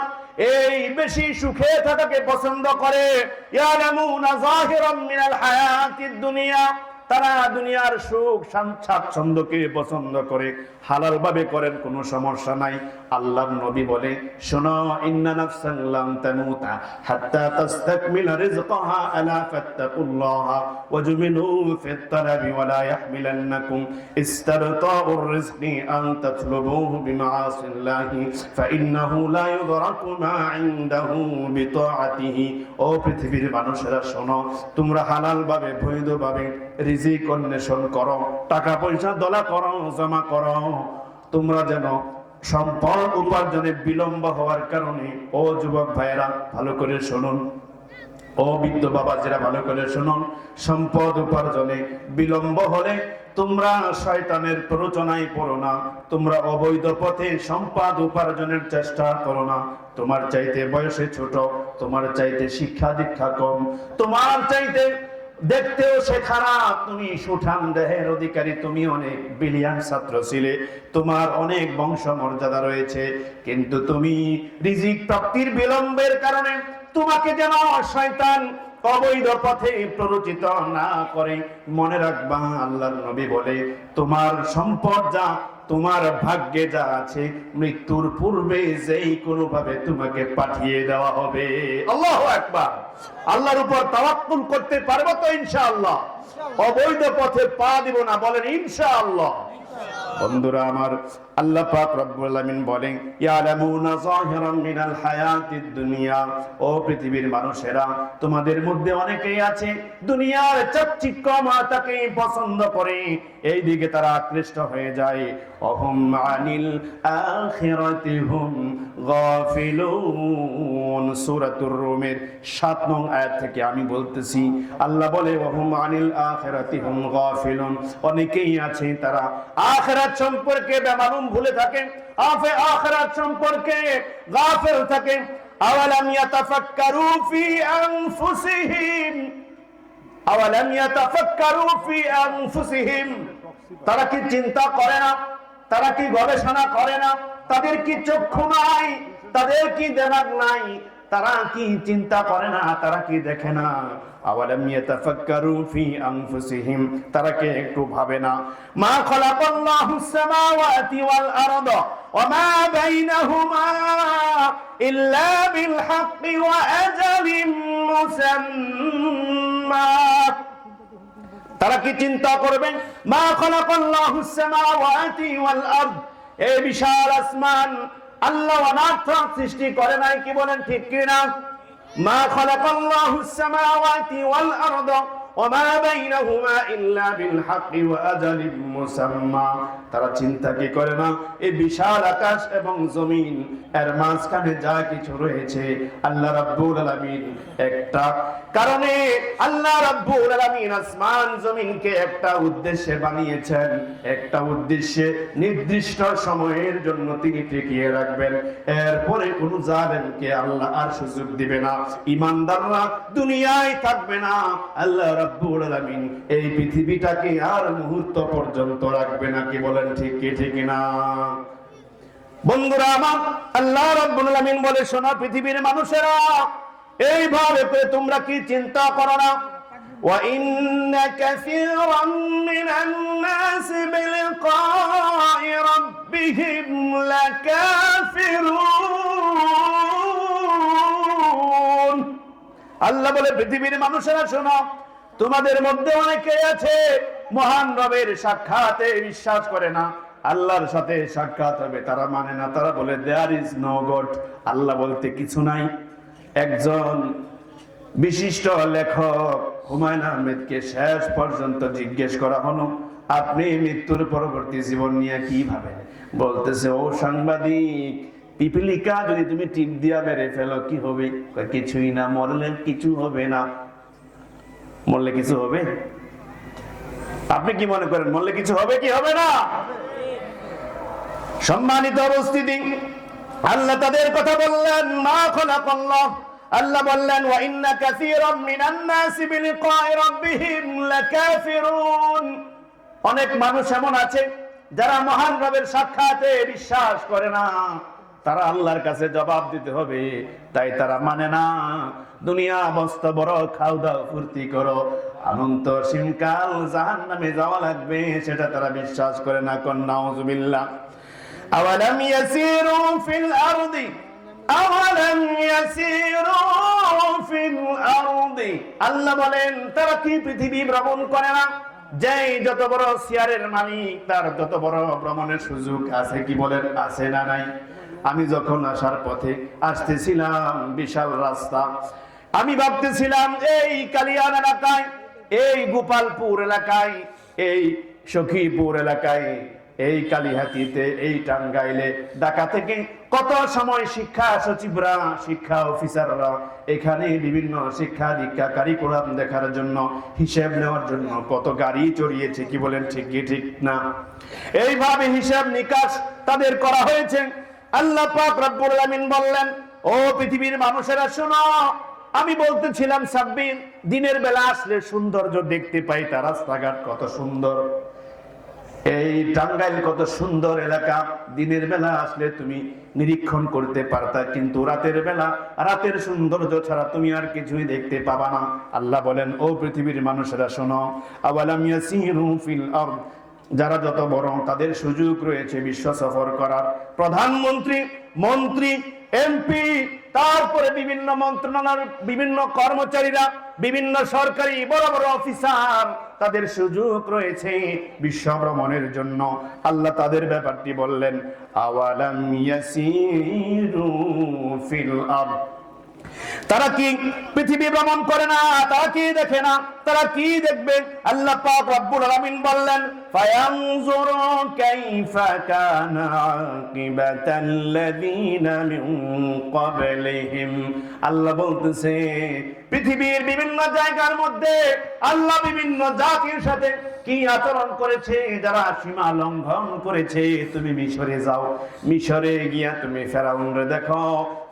এই বেশি সুখে থাকাকে পছন্দ করে। ইয়ালামুনা যাহিরাম মিনাল হায়াতিদ দুনিয়া, তারা দুনিয়ার সুখ স্বাচ্ছন্দ্যকে পছন্দ করে, হালাল ভাবে করেন, কোনো সমস্যা নাই। আল্লাহর নবী বলে, শোনো, ইন্না নাফসান লাম তামুতা হাত্তা তাস্তাকমিলা রিজকাহা আলা ফাত্তাকুল্লাহা ওয়াজমিনু ফিত তালাবি ওয়া লা ইয়াহমিলান্নাকুম ইস্তারতাউর রিজকি আন তাতলুবুহু বিমাআসিল্লাহি ফাইন্নাহু লা ইউদরাকু মা ইনদাহু বিতাআতিহি। ও পৃথিবীর মানুষেরা শোনো, তোমরা হালাল ভাবে, বৈধ ভাবে রিজিক অন্বেষণ করো, টাকা পয়সা দলা করো, জমা করো, তোমরা যেন সম্পদ উপার্জনে বিলম্ব হওয়ার কারণে, ও যুবক ভাইয়েরা ভালো করে শুনুন, ও বৃদ্ধ বাবাজিরা ভালো করে শুনুন, সম্পদ উপার্জনে বিলম্ব হলে তোমরা শয়তানের প্ররোচনায় পড়ো না, তোমরা অবৈধ পথে সম্পদ উপার্জনের চেষ্টা করো না। তোমার চাইতে বয়সে ছোট, তোমার চাইতে শিক্ষা দীক্ষা কম, তোমার চাইতে দেখতেও সে খারাপ, তুমি সুঠাম দেহের অধিকারী, তুমি অনেক বিলিয়ান ছাত্র ছিলে, তোমার অনেক বংশ মর্যাদা রয়েছে, কিন্তু তুমি রিজিক প্রাপ্তির বিলম্বের কারণে তোমাকে যেন শয়তান অবৈধ পথে প্ররোচিত না করে। মনে রাখবা, আল্লাহর নবী বলে, তোমার সম্পদ যা, তোমার ভাগ্যে যা আছে, মৃত্যুর পূর্বে যেই কোনো ভাবে তোমাকে পাঠিয়ে দেওয়া হবে। আল্লাহু আকবার। আল্লাহর উপর তাওয়াক্কুল করতে পারবো তো ইনশাআল্লাহ? অবৈধ পথে পা দিব না, বলেন ইনশাআল্লাহ। বন্ধুরা আমার, আল্লাহ পাক রব্বুল আলামিন বলেন, ইয়ালামুনা যাহিরাম মিনাল হায়াতিদ দুনিয়া, ও পৃথিবীর মানুষেরা, তোমাদের মধ্যে অনেকেই আছে দুনিয়ার চাকচিক্যময়তাকে পছন্দ করে, এই দিকে তারা আকৃষ্ট হয়ে যায়। অহুম আনিল আখিরাতি হুম গাফিলুন, সূরাতুর রুমের 7 নং আয়াত থেকে আমি বলতেছি। আল্লাহ বলে, অহুম আনিল আখিরাতি হুম গাফিলুন, অনেকেই আছে তারা আখিরাত সম্পর্কে বেমালুম, ভুলে থাকে, আখিরাত সম্পর্কে গাফিল থাকে। আওয়ালাম ইয়াতাফাক্কারু ফি আনফুসিহিম, আওয়ালাম ইয়াতাফাক্কারু ফি আনফুসিহিম, তারা কি চিন্তা করে না? তারা কি গবেষণা করে না? তাদের কি চক্ষু নাই? তাদের কি দিমাগ নাই? তারা কি চিন্তা করে না, তারা কি দেখে না? আওয়ালাম ইয়াতাফাক্কারু ফি আনফুসিহিম, তারা কি একটু ভাবে না? মা খালাকাল্লাহুস সামাওয়াতি ওয়াল আরদা ওয়া মা বাইনাহুমা ইল্লা বিল হাক্কি ওয়া আজালিম মুসাম্মা। তারা কি চিন্তা করবেন? মা খালাকাল্লাহুস সামাওয়াতি ওয়াল আরদ, এই বিশাল আসমান আল্লাহ অনাথ সৃষ্টি করে নাই, কি বলেন ঠিক কি না? মা খালাকাল্লাহুস সামাওয়াতি ওয়াল আরদ ওয়া মা বাইনাহুমা ইল্লা বিল হাক্কি ওয়া আজালিম মুসাম্মা। তারা চিন্তা কি করে না, এই বিশাল আকাশ এবং জমিন এর মাঝখানে যা কিছু রয়েছে আল্লাহ রাব্বুল আলামিন একটা কারণে, আল্লাহ রাব্বুল আলামিন আসমান জমিনকে একটা উদ্দেশ্যে বানিয়েছেন, একটা উদ্দেশ্যে নির্দিষ্ট সময়ের জন্য তিনি টিকিয়ে রাখবেন। এরপরে কোন জালেমকে আল্লাহ আর সুযোগ দিবে না, ঈমানদাররা দুনিয়ায় থাকবে না। আল্লাহ রাব্বুল আলামিন এই পৃথিবীটাকে আর মুহূর্ত পর্যন্ত রাখবে না, কি বলেন ঠিক কি ঠিক না? বন্ধুরা আমার, আল্লাহ রাব্বুল আলামিন বলে, শোনো পৃথিবীর মানুষেরা, এইভাবে করে তোমরা কি চিন্তা করো না? ওয়া ইন্না কাসীরাম মিনান নাস বিলিকাই রাব্বিহিম লাকাফিরুন। আল্লাহ বলে, পৃথিবীর মানুষেরা শোনো, তোমাদের মধ্যে অনেকে আছে মহান রবের সাক্ষাতে বিশ্বাস করে না, আল্লাহর সাথে সাক্ষাৎ হবে তারা মানে না। তারা বলে দেয়ার ইজ নো গড, আল্লাহ বলতে কিছু নাই। একজন বিশিষ্ট লেখক হুমায়ুন আহমেদকে শেষ পর্যন্ত জিজ্ঞেস করা হলো, আপনি মৃত্যুর পরবর্তী জীবন নিয়ে কি ভাবেন? বলতেছে, ও সাংবাদিক, পিপিলিকা যদি তুমি টিপ দিয়া মেরে ফেলো কি হবে? কিছুই না, মরলে কিছু হবে না। মরলে কিছু হবে? আপনি কি মনে করেন মরলে কিছু হবে কি হবে না? সম্মানিত উপস্থিতি, আল্লাহ তাদের কথা বললেন, মা খালাকাল্লাহ, আল্লাহ বললেন, ওয়া ইন্না কাসীরাম মিনান নাসি বিলিকাই রাব্বিহিম লাকাফিরুন। অনেক মানুষ এমন আছে যারা মহান রবের সাক্ষাতে বিশ্বাস করে না, তারা আল্লাহর কাছে জবাব দিতে হবে, তাই তারা মানে না। দুনিয়া মস্ত বড়, খাও দাও ফুর্তি করো, অনন্ত সীমকাল জাহান্নামে যাওয়া লাগবে, সেটা তারা বিশ্বাস করে না। কোন নাউযুবিল্লাহ। আওয়ালাম ইয়াসিরু ফিল আরদি, আওয়ালাম ইয়াসিরু ফিল আরদি, আল্লাহ বলেন, তারা কি পৃথিবী ভ্রমণ করে না? যেই যত বড় চেয়ারের মালিক, তার যত বড় ভ্রমণের সুযোগ আছে, কি বলেন আছে না নাই? আমি যখন আসার পথে আসতেছিলাম, বিশাল রাস্তা, আমি ভাবতেছিলাম এই কালিয়ান এলাকায়, এই গোপালপুর এলাকায়, এই সখীপুর এলাকায়, এই কালিহাতিতে, এই টাঙ্গাইলে, ঢাকা থেকে কত সময় শিক্ষা সচিবরা, শিক্ষা অফিসাররা এখানে বিভিন্ন শিক্ষা দীক্ষা কারিকুলাম দেখার জন্য, হিসাব নেওয়ার জন্য কত গাড়ি চড়িয়েছে, কি বলেন ঠিক কি ঠিক না? এইভাবে হিসাব নিকাশ তাদের করা হয়েছে। আল্লাহ পাক রব্বুল আলামিন বললেন, ও পৃথিবীর মানুষেরা শোনো, আমি বলতেছিলাম সাব্বির, দিনের বেলা আসলে সৌন্দর্য দেখতে পাই, তার রাস্তাঘাট কত সুন্দর, এই টাঙ্গাইল কত সুন্দর এলাকা, দিনের বেলা আসলে তুমি নিরীক্ষণ করতে পারতা, কিন্তু রাতের বেলা, রাতের সৌন্দর্য ছাড়া তুমি আর কিছুই দেখতে পাবা না। আল্লাহ বলেন, ও পৃথিবীর মানুষেরা শোনো, আওয়ালাম ইয়াসিরু ফিল আরদ, যারা যত বড় তাদের সুযোগ রয়েছে বিশ্ব সফর করার, প্রধানমন্ত্রী, মন্ত্রী, এমপি, তারপরে বিভিন্ন মন্ত্রণালয়ের বিভিন্ন কর্মচারীরা, বিভিন্ন সরকারি বড় বড় অফিসার, তাদের সুযোগ রয়েছে বিশ্ব ভ্রমণের জন্য। আল্লাহ তাদের ব্যাপারটি বললেন, আওয়ালাম ইয়াসিরু ফিল আরদ, তারা কি পৃথিবী ভ্রমণ করে না? তারা কি দেখে না? তারা কি দেখবে? আল্লাহ পাক রব্বুল আলামিন বললেন, ফায়ানজুরু কাইফা কানা আকিবাতাল্লাযীনা মিন ক্বাবলিহিম। আল্লাহ বলতেছে, পৃথিবীর বিভিন্ন জায়গার মধ্যে আল্লাহ বিভিন্ন জাতির সাথে কি আচরণ করেছে, যারা সীমা লঙ্ঘন করেছে। তুমি মিশরে যাও, মিশরে গিয়া তুমি ফেরাউনরে দেখো,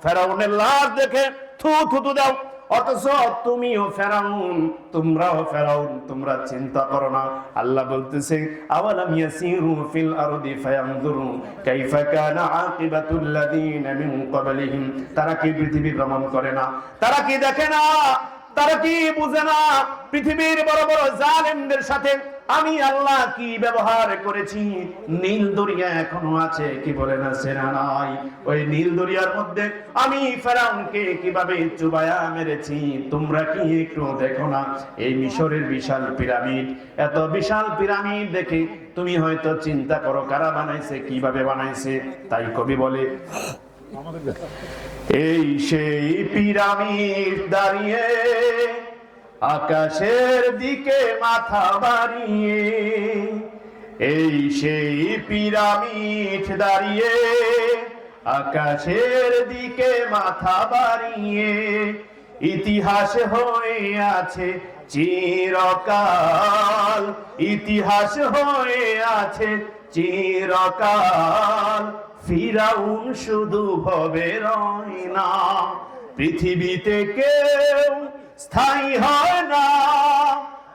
ফেরাউনের লাশ দেখে থু থু দাও, অথচ তুমিও ফেরাউন, তোমরাও ফেরাউন, তোমরা চিন্তা করো না। আল্লাহ বলতেছে আওয়ালাম ইয়াসিরু ফিল আরদি ফায়ানজুরু কাইফা কানা আকিবাতুল লাযিনা মিন ক্বাবলিহিম, তারা কি পৃথিবী ভ্রমণ করে না? তারা কি দেখে না? তারা কি বুঝে না পৃথিবীর বড় বড় জালেমদের সাথে আমি আল্লাহ কি ব্যবহার করেছি? নীল দরিয়া এখনো আছে, কি বলে না সেনা নাই? ওই নীল দরিয়ার মধ্যে আমি ফেরাউনকে কিভাবে চুবায়া মেরেছি, তোমরা কি একটু দেখো না? এই মিশরের বিশাল পিরামিড, এত বিশাল পিরামিড দেখে তুমি হয়তো চিন্তা করো কারা বানাইছে, কিভাবে বানাইছে। তাই কবি বলে এই সেই পিরামিড দাঁড়িয়ে আকাশের দিকে মাথা বাড়িয়ে, এই সেই পিরামিড দাঁড়িয়ে আকাশের দিকে মাথা বাড়িয়ে, ইতিহাস হয়ে আছে চিরকাল, ইতিহাস হয়ে আছে চিরকাল। ফিরাউন শুধু ভবে রয় না, পৃথিবীতে কেউ স্থায়ী হয় না।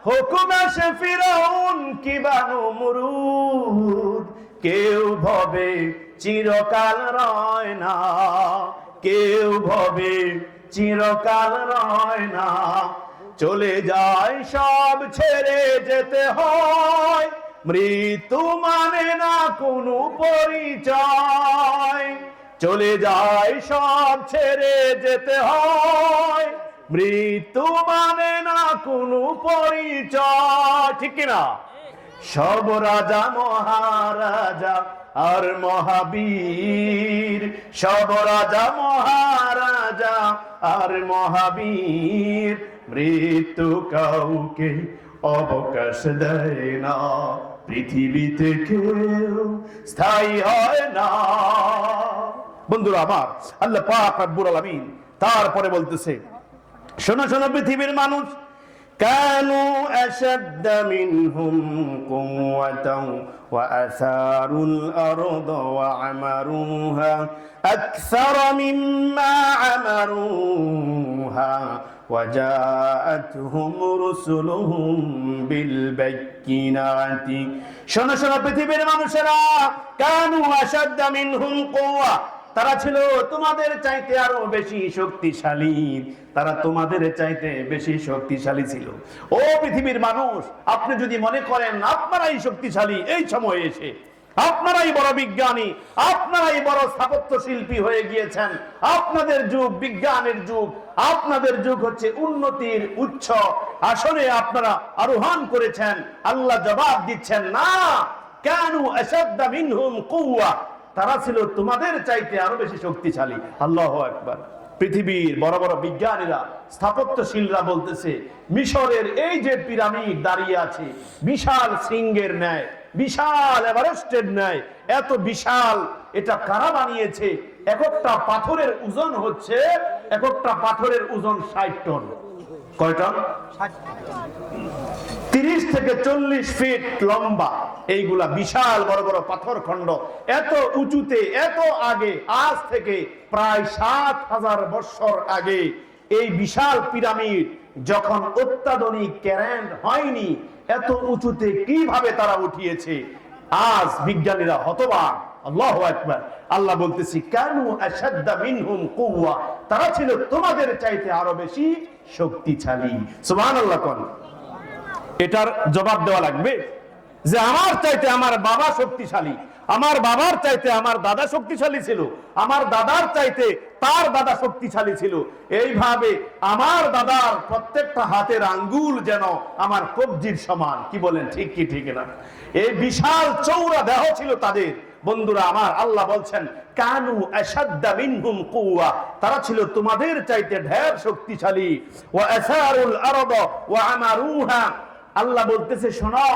হুকুম আসে ফিরাউন কি নমরুদ, কেউ ভবে চিরকাল রয় না, কেউ ভবে চিরকাল রয় না। চলে যায় সব ছেড়ে যেতে হয়, মৃত্যু মানে না কোনো পরিচয়। চলে যায় সব ছেড়ে যেতে হয়, মৃত্যু মানে না কোনো পরিচয়। ঠিক কিনা? সব রাজা মহারাজা আর মহাবীর, সব রাজা মহারাজা আর মহাবীর, মৃত্যু কাউকে অবকাশ দেয় না, পৃথিবীতে কেউ স্থায়ী হয় না। বন্ধুরা আমার, আল্লাহ পাক রব্বুল আলামিন তারপরে বলতেছে শোনো শোনো পৃথিবীর মানুষ, কানু আশাদ্দা মিনহুম কুওয়াতান ওয়া আসারুল আরদা ওয়া আমারুহা আকসারা মিম্মা আমারুহা ওয়া জাআতহুম রুসুলুহুম বিল বাইয়িনাতি। শোনো শোনো পৃথিবীর মানুষেরা, কানু আশাদ্দা মিনহুম কুওয়া, তারা ছিল তোমাদের চাইতে আরো বেশি শক্তিশালী, তারা তোমাদের চাইতে বেশি শক্তিশালী ছিল। ও পৃথিবীর মানুষ, আপনি যদি মনে করেন আপনারাই শক্তিশালী এই সময়ে এসে, আপনারাই বড় বিজ্ঞানী, আপনারাই বড় স্থাপত্য শিল্পী হয়ে গিয়েছেন, আপনাদের যুগ বিজ্ঞানের যুগ, আপনাদের যুগ হচ্ছে উন্নতির উচ্চ আসনে আপনারা আরোহণ করেছেন, আল্লাহ জবাব দিচ্ছেন না। কানু আশাদ্দা মিনহুম কুওয়া, তারা ছিল তোমাদের চাইতে আরো বেশি শক্তিশালী। আল্লাহু আকবার। পৃথিবীর বড় বড় বিজ্ঞানীরা, স্থাপত্যশীলরা বলতেছে মিশরের এই যে পিরামিড দাঁড়িয়ে আছে বিশাল সিংহের ন্যায়, বিশাল এভারেস্টের ন্যায়, এত বিশাল, এটা কারা বানিয়েছে? একটা পাথরের ওজন হচ্ছে, একটা পাথরের ওজন 60 টন। কয় টন? 30 থেকে 40 ফিট লম্বা এইগুলা বিশাল বড় বড় পাথর খণ্ড, এত উঁচুতে, এত আগে, আজ থেকে প্রায় 7000 বছর আগে এই বিশাল পিরামিড যখন অত্যাধুনিক ক্যারেন্ট হয়নি, এত উঁচুতে কিভাবে তারা উঠিয়েছে, আজ বিজ্ঞানীরা হতবাক। আল্লাহু আকবার। আল্লাহ বলতেছি কানু আশাদ্দা মিনহুম কুওয়া, তারা ছিল তোমাদের চাইতে আরো বেশি শক্তিশালী। সুবহানাল্লাহ। কোন এটার জবাব দেওয়া লাগবে যে আমার চাইতে আমার বাবা শক্তিশালী, আমার বাবার চাইতে আমার দাদা শক্তিশালী ছিল, আমার দাদার চাইতে তার দাদা শক্তিশালী ছিল, এইভাবে আমার দাদার প্রত্যেকটা হাতের আঙ্গুল যেন আমার কবজির সমান। কি বলেন, ঠিক কি ঠিক না? এই বিশাল চৌড়া দেহ ছিল তাদের। বন্ধুরা আমার, আল্লাহ বলছেন কানু আশাদ্দা মিনহুম কুওয়া, তারা ছিল তোমাদের চাইতে ঢের শক্তিশালী। ওয়া আসারুল আরদা ওয়া আমারুহা, আল্লাহ বলতেছে শোনো,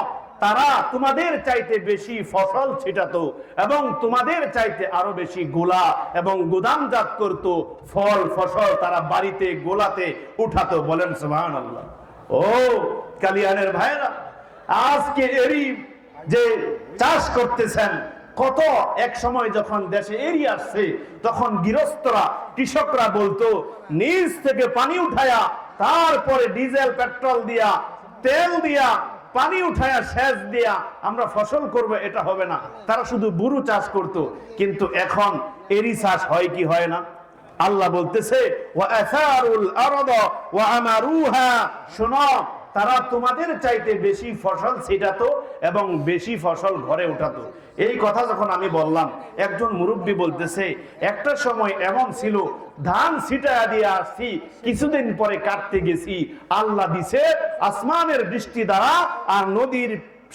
তারা তোমাদের চাইতে বেশি ফসল ছিটাতো এবং তোমাদের চাইতে আরো বেশি গোলা এবং গুদামজাত করত, ফল ফসল তারা বাড়িতে গোলাতে উঠাতো। বলেন সুবহানাল্লাহ। ও কালিয়ানের ভাইরা, আজকে এরই যে চাষ করতেছেন, কত এক সময় যখন দেশে এরিয়ে আসছে তখন গৃহস্থরা কৃষকরা বলতো নিচ থেকে পানি উঠায়া তারপরে ডিজেল পেট্রোল দিয়া তেল দিয়া পানি উঠায়া সেচ দিয়া আমরা ফসল করব, এটা হবে না। তারা শুধু বুরু চাষ করত। কিন্তু এখন এরি চাষ হয় কি হয় না? আল্লাহ বলতেছে ওয়া আসারুল আরদা ওয়া আমারুহা, শোনো তারা তোমাদের চাইতে বেশি ফসল ছিটাতো এবং বেশি ফসল ঘরে উঠাতো। এই কথা যখন আমি বললাম, একজন মুরব্বী বলতেছে একটা সময় এমন ছিল ধান ছিটায়া দিয়ে আসছি, কিছুদিন পরে কাটতে গেছি, আল্লাহ দিছে আসমানের বৃষ্টি দ্বারা আর নদীর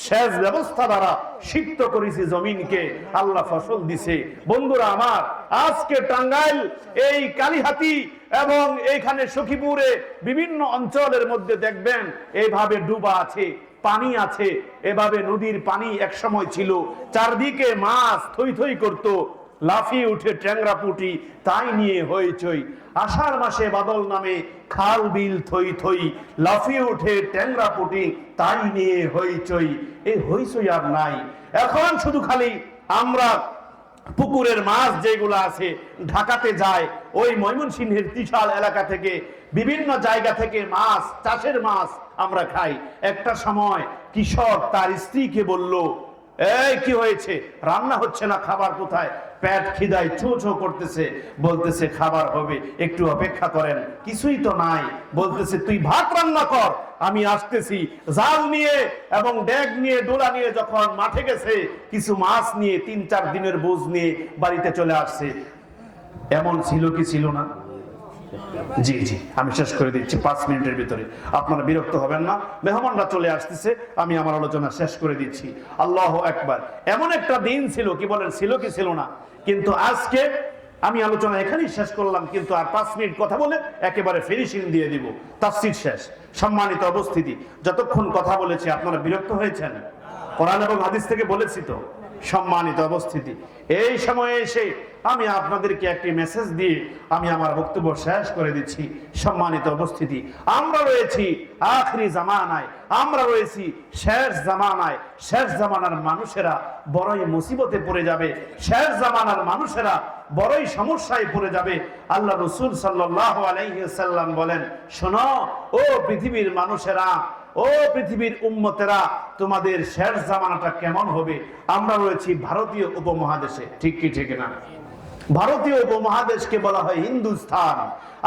সেচ ব্যবস্থা দ্বারা সিক্ত করেছি জমিনকে, আল্লাহ ফসল দিছে। বন্ধুরা আমার, আজকে টাঙ্গাইল এই কালীহাতি এবং এইখানে সখীপুরে বিভিন্ন অঞ্চলের মধ্যে দেখবেন এইভাবে ডুবা আছে, পানি আছে। এভাবে নদীর পানি এক সময় ছিল, চারদিকে মাছ থই থই করতো, লাফিয়ে উঠে ট্যাংরা পুঁটি, তাই নিয়ে হইচই। আষাঢ় মাসে বাদল নামে খাল বিল থই থই, লাফিয়ে উঠে ট্যাংরা পুঁটি, তাই নিয়ে হইচই। এই হইচই আর নাই। এখন শুধু খালি আমরা পুকুরের মাছ যেগুলো আছে ঢাকাতে যায়, ওই ময়মনসিংহের ত্রিশাল এলাকা থেকে বিভিন্ন জায়গা থেকে মাছ, চাষের মাছ আমরা খাই। একটা সময় কৃষক তার স্ত্রীকে বলল, এই কি হয়েছে, রান্না হচ্ছে না, খাবার কোথায়? পেট খিদায় ছো ছো করতেছে। বলতেছে খাবার হবে, একটু অপেক্ষা করেন। কিছুই তো নাই। বলতেছে তুই ভাত রান্না কর, আমি আসতেছি। জাল নিয়ে এবং ড্যাগ নিয়ে ডোলা নিয়ে যখন মাঠে গেছে, কিছু মাছ নিয়ে ৩-৪ দিনের বোঝ নিয়ে বাড়িতে চলে আসছে। এমন ছিল কি ছিল না? জি জি, আমি শেষ করে দিচ্ছি 5 মিনিটের ভিতরে, আপনারা বিরক্ত হবেন না। মেহমানরা চলে আসতেছে, আমি আমার আলোচনা শেষ করে দিচ্ছি। আল্লাহু আকবার। এমন একটা দিন ছিল, কি বলেন, ছিল কি ছিল না? কিন্তু আজকে আমি আলোচনা এখানেই শেষ করলাম, কিন্তু আর 5 মিনিট কথা বলে একেবারে ফিনিশিং দিয়ে দিব, তাফসীর শেষ। সম্মানিত উপস্থিতি, যতক্ষণ কথা বলেছি আপনারা বিরক্ত হয়েছেন? কোরআন এবং হাদিস থেকে বলেছি তো। সম্মানিত উপস্থিতি, এই সময়ে এসে আমি আপনাদেরকে একটি মেসেজ দিয়ে আমি আমার বক্তব্য শেষ করে দিচ্ছি। সম্মানিত উপস্থিতি, আমরা রয়েছি আখরি জামানায়, আমরা রয়েছি শেষ জামানায়। শেষ জামানার মানুষেরা বড়ই মুসিবতে পড়ে যাবে, শেষ জামানার মানুষেরা বড়ই সমস্যায় পড়ে যাবে। আল্লাহ রাসূল সাল্লাল্লাহু আলাইহি ওয়াসাল্লাম বলেন, শোনো ও পৃথিবীর মানুষেরা, ও পৃথিবীর উম্মতেরা, তোমাদের শেষ জামানাটা কেমন হবে? আমরা রয়েছি ভারতীয় উপমহাদেশে, ঠিক কি ঠিক না? ভারতীয় উপমহাদেশকে বলা হয় হিন্দুস্তান।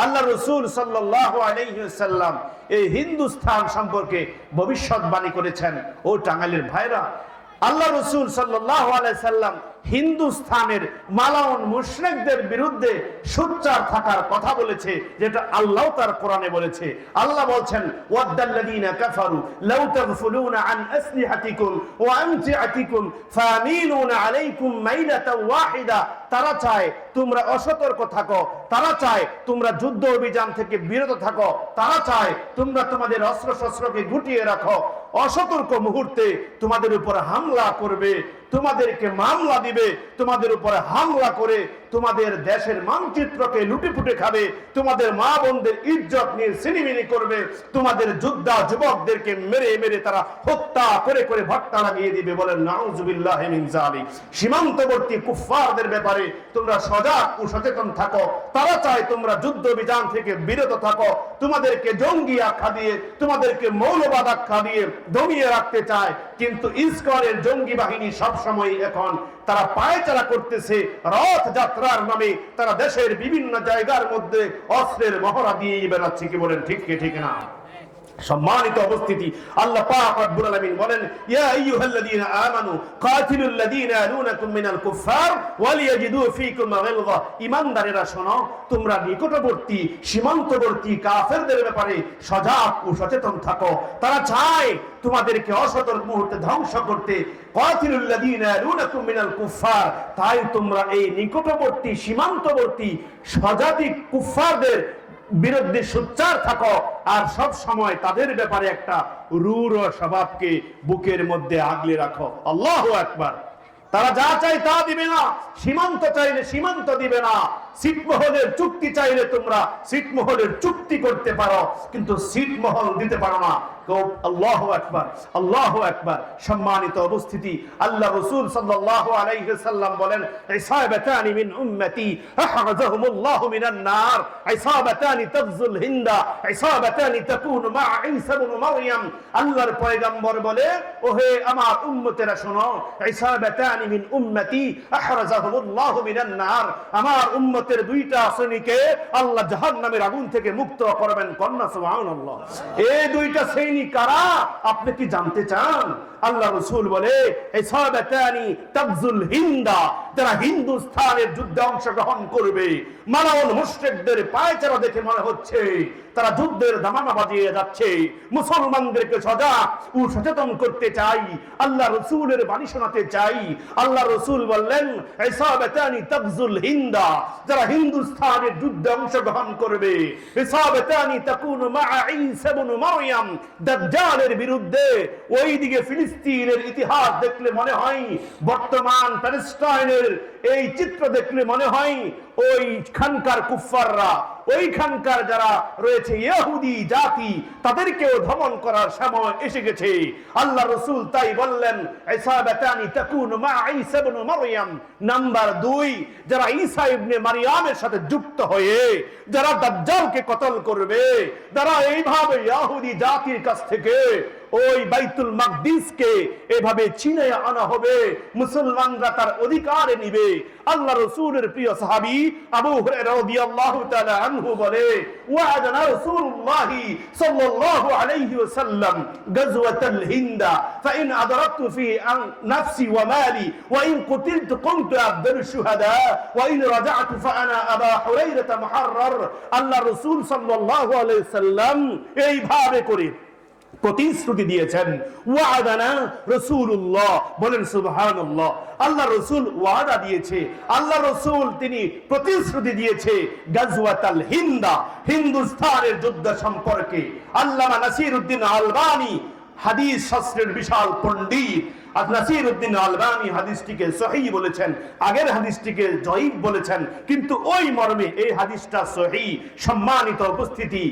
আল্লাহ রাসূল সাল্লাল্লাহু আলাইহি ওয়াসাল্লাম এই হিন্দুস্তান সম্পর্কে ভবিষ্যৎবাণী করেছেন। ও টাঙ্গাইলের ভাইরা, আল্লাহ রাসূল সাল্লাল্লাহু আলাইহি সাল্লাম হিন্দুস্তানের মালাউন মুশরিকদের বিরুদ্ধে সোচ্চার থাকার কথা বলেছে, যেটা আল্লাহ তার কোরআনে বলেছে। আল্লাহ বলছেন, ওয়াদাল্লাযীনা কাফারু লাউ তাগফুলুনা আন আসলিহাতিকুম ওয়া আমতিআতিকুম ফামিলুনা আলাইকুম মাইলাতাও ওয়াহিদা। তারা চায় তোমরা অসতর্ক থাকো, তারা চায় তোমরা যুদ্ধ অভিযান থেকে বিরত থাকো, তারা চায় তোমরা তোমাদের অস্ত্র শস্ত্রকে গুটিয়ে রাখো। অসতর্ক মুহূর্তে তোমাদের উপর হামলা করবে, তোমাদেরকে মামলা দিবে, তোমাদের উপরে হামলা করে তোমাদের দেশের মানচিত্রকে লুটেপুটে খাবে, তোমাদের মা বোনদের ইজ্জত নিয়ে ছিনিমিনি করবে, তোমাদের যোদ্ধা যুবকদেরকে মেরে মেরে তারা হত্যা করে করে ভট্টা লাগিয়ে দিবে। বলেন নাউযুবিল্লাহি মিন যালিক। সীমান্তবর্তী কুফফারদের ব্যাপারে তোমরা সজাগ ও সচেতন থাকো। তারা চায় তোমরা যুদ্ধ বিধান থেকে বিরত থাকো, তোমাদেরকে জঙ্গি আখ্যা দিয়ে, তোমাদেরকে মৌলবাদ আখ্যা দিয়ে দমিয়ে রাখতে চায়। কিন্তু ইসকনের জঙ্গি বাহিনী সবসময় এখন তারা পায়চারা করতেছে রথ যাত্রার নামে। তারা দেশের বিভিন্ন জায়গার মধ্যে অস্ত্রের মহড়া দিয়ে বেড়াচ্ছে। কি বলেন, ঠিক কি ঠিক না? সম্মানিত উপস্থিতি, আল্লাহ পাক রব্বুল আলামিন বলেন, ইয়া আইয়ুহাল্লাযীনা আমানু কাতিলুল্লাযীনা ইয়ালুনাকুম মিনাল কুফফার ওয়ালিয়াজিদু ফীকুম গিলযা। ঈমানদারেরা শোনো, তোমরা নিকটবর্তী সীমান্তবর্তী কাফেরদের ব্যাপারে সজাগ ও সচেতন থাকো। তারা চায় তোমাদেরকে অসতর্ক মুহূর্তে ধ্বংস করতে। কাতিলুল্লাযীনা ইয়ালুনাকুম মিনাল কুফফার, তাই তোমরা এই নিকটবর্তী সীমান্তবর্তী স্বজাতি কুফফারদের বিরুদ্ধে সোচ্চার থাকো, আর সব সময় তাদের ব্যাপারে একটা রূঢ় স্বভাবকে বুকের মধ্যে আগলে রাখো। আল্লাহু আকবার। তারা যা চায় তা দিবে না, সীমান্ত চাইলে সীমান্ত দিবে না, ছিটমহলের চুক্তি চাইলে তোমরা ছিটমহলের চুক্তি করতে পারো, কিন্তু ছিটমহল দিতে পারো না। আল্লাহু আকবার, আল্লাহু আকবার। সম্মানিত উপস্থিতি, আল্লাহ রাসূল সাল্লাল্লাহু আলাইহি ওয়াসাল্লাম বলেন, ইসাবাতানি মিন উম্মতি আহরাজাহুমুল্লাহু মিনান নার, ইসাবাতানি তাফজুল হিন্দা, ইসাবাতানি তাকুনু মা ঈসা ইবনে মারইয়াম। আল্লাহর পয়গম্বর বলে, ওহে আমার উম্মতেরা শোনো, ইসাবাতানি মিন উম্মতি আহরাজাহুমুল্লাহু মিনান নার, আমার উম্মতের দুইটা শ্রেণীকে আল্লাহ জাহান্নামের আগুন থেকে মুক্ত করবেন। কন্যা সুবহানাল্লাহ। এই দুইটা শ্রেণী কারা আপনি কি জানতে চান? আল্লাহ রাসূল বলে, ইসাবাতানি তাফজুল হিন্দা, যারা হিন্দুস্তানের যুদ্ধে অংশগ্রহণ করবে। মালাউন মুশরিকদের পায়চারা দেখে মনে হচ্ছে তারা যুদ্ধের দামামা বাজিয়ে যাচ্ছে। মুসলমানদেরকে সজাগ ও সচেতন করতে চাই, আল্লাহ রাসূলের বাণী শোনাতে চাই। আল্লাহ রাসূল বললেন, ইসাবাতানি তাফজুল হিন্দা, যারা হিন্দুস্তানের যুদ্ধে অংশগ্রহণ করবে। ইসাবাতানি তাকুনু মা ঈসা ইবনে মারইয়াম, দাজ্জালের বিরুদ্ধে। ওইদিকে ফিলিস্তিনের ইতিহাস দেখলে মনে হয়, বর্তমান প্যালেস্টাইনের এই চিত্র দেখলে মনে হয় ওইখানকার কুফফাররা, ওইখানকার যারা রয়েছে ইহুদি জাতি, তাদেরকেও দমন করার সময় এসে গেছে। আল্লাহ রাসূল তাই বললেন, ইসাবাতানি তাকুনু মা ঈসা ইবনে মারইয়াম। নাম্বার 2, যারা ঈসা ইবনে মারইয়ামের সাথে যুক্ত হয়ে যারা দাজ্জালকে কতল করবে, যারা এইভাবে ইহুদি জাতির কাছ থেকে ওই বাইতুল মাকদিসকে এভাবে ছিনে আনা হবে, মুসলমানরা তার অধিকারে নিবে। আল্লাহ রাসূলের প্রিয় সাহাবী আবু হুরায়রা রাদিয়াল্লাহু তাআলা আনহু বলে, ওয়া'আদানা রাসূলুল্লাহ সাল্লাল্লাহু আলাইহি ওয়াসাল্লাম গাজওয়াতুল হিন্দা ফাইন আদরাকতু ফি নাফসি ওয়া মালি ওয়া ইন কুতিলতু কুনতু আফদালুশ শুহাদা ওয়া ইন রাজা'তু ফাআনা আবা হুরায়রা মুহাররার। আল্লাহ রাসূল সাল্লাল্লাহু আলাইহি ওয়াসাল্লাম এইভাবে করে প্রতিশ্রুতি দিয়েছেন। ওয়াদানা রাসূলুল্লাহ, বলেন সুবহানাল্লাহ। আল্লাহ রাসূল ওয়াদা দিয়েছে, আল্লাহ রাসূল তিনি প্রতিশ্রুতি দিয়েছে গাজওয়াতুল হিন্দা, হিন্দুস্তানের যুদ্ধ সম্পর্কে। আল্লামা নাসিরউদ্দিন আলবানী হাদিস শাস্ত্রের বিশাল পণ্ডিত, আর নাসিরউদ্দিন আলবানী হাদিসটিকে সহিহ বলেছেন, আগের হাদিসটিকে জয়ীফ বলেছেন, কিন্তু ওই মর্মে এই হাদিসটা সহিহ। সম্মানিত উপস্থিতি,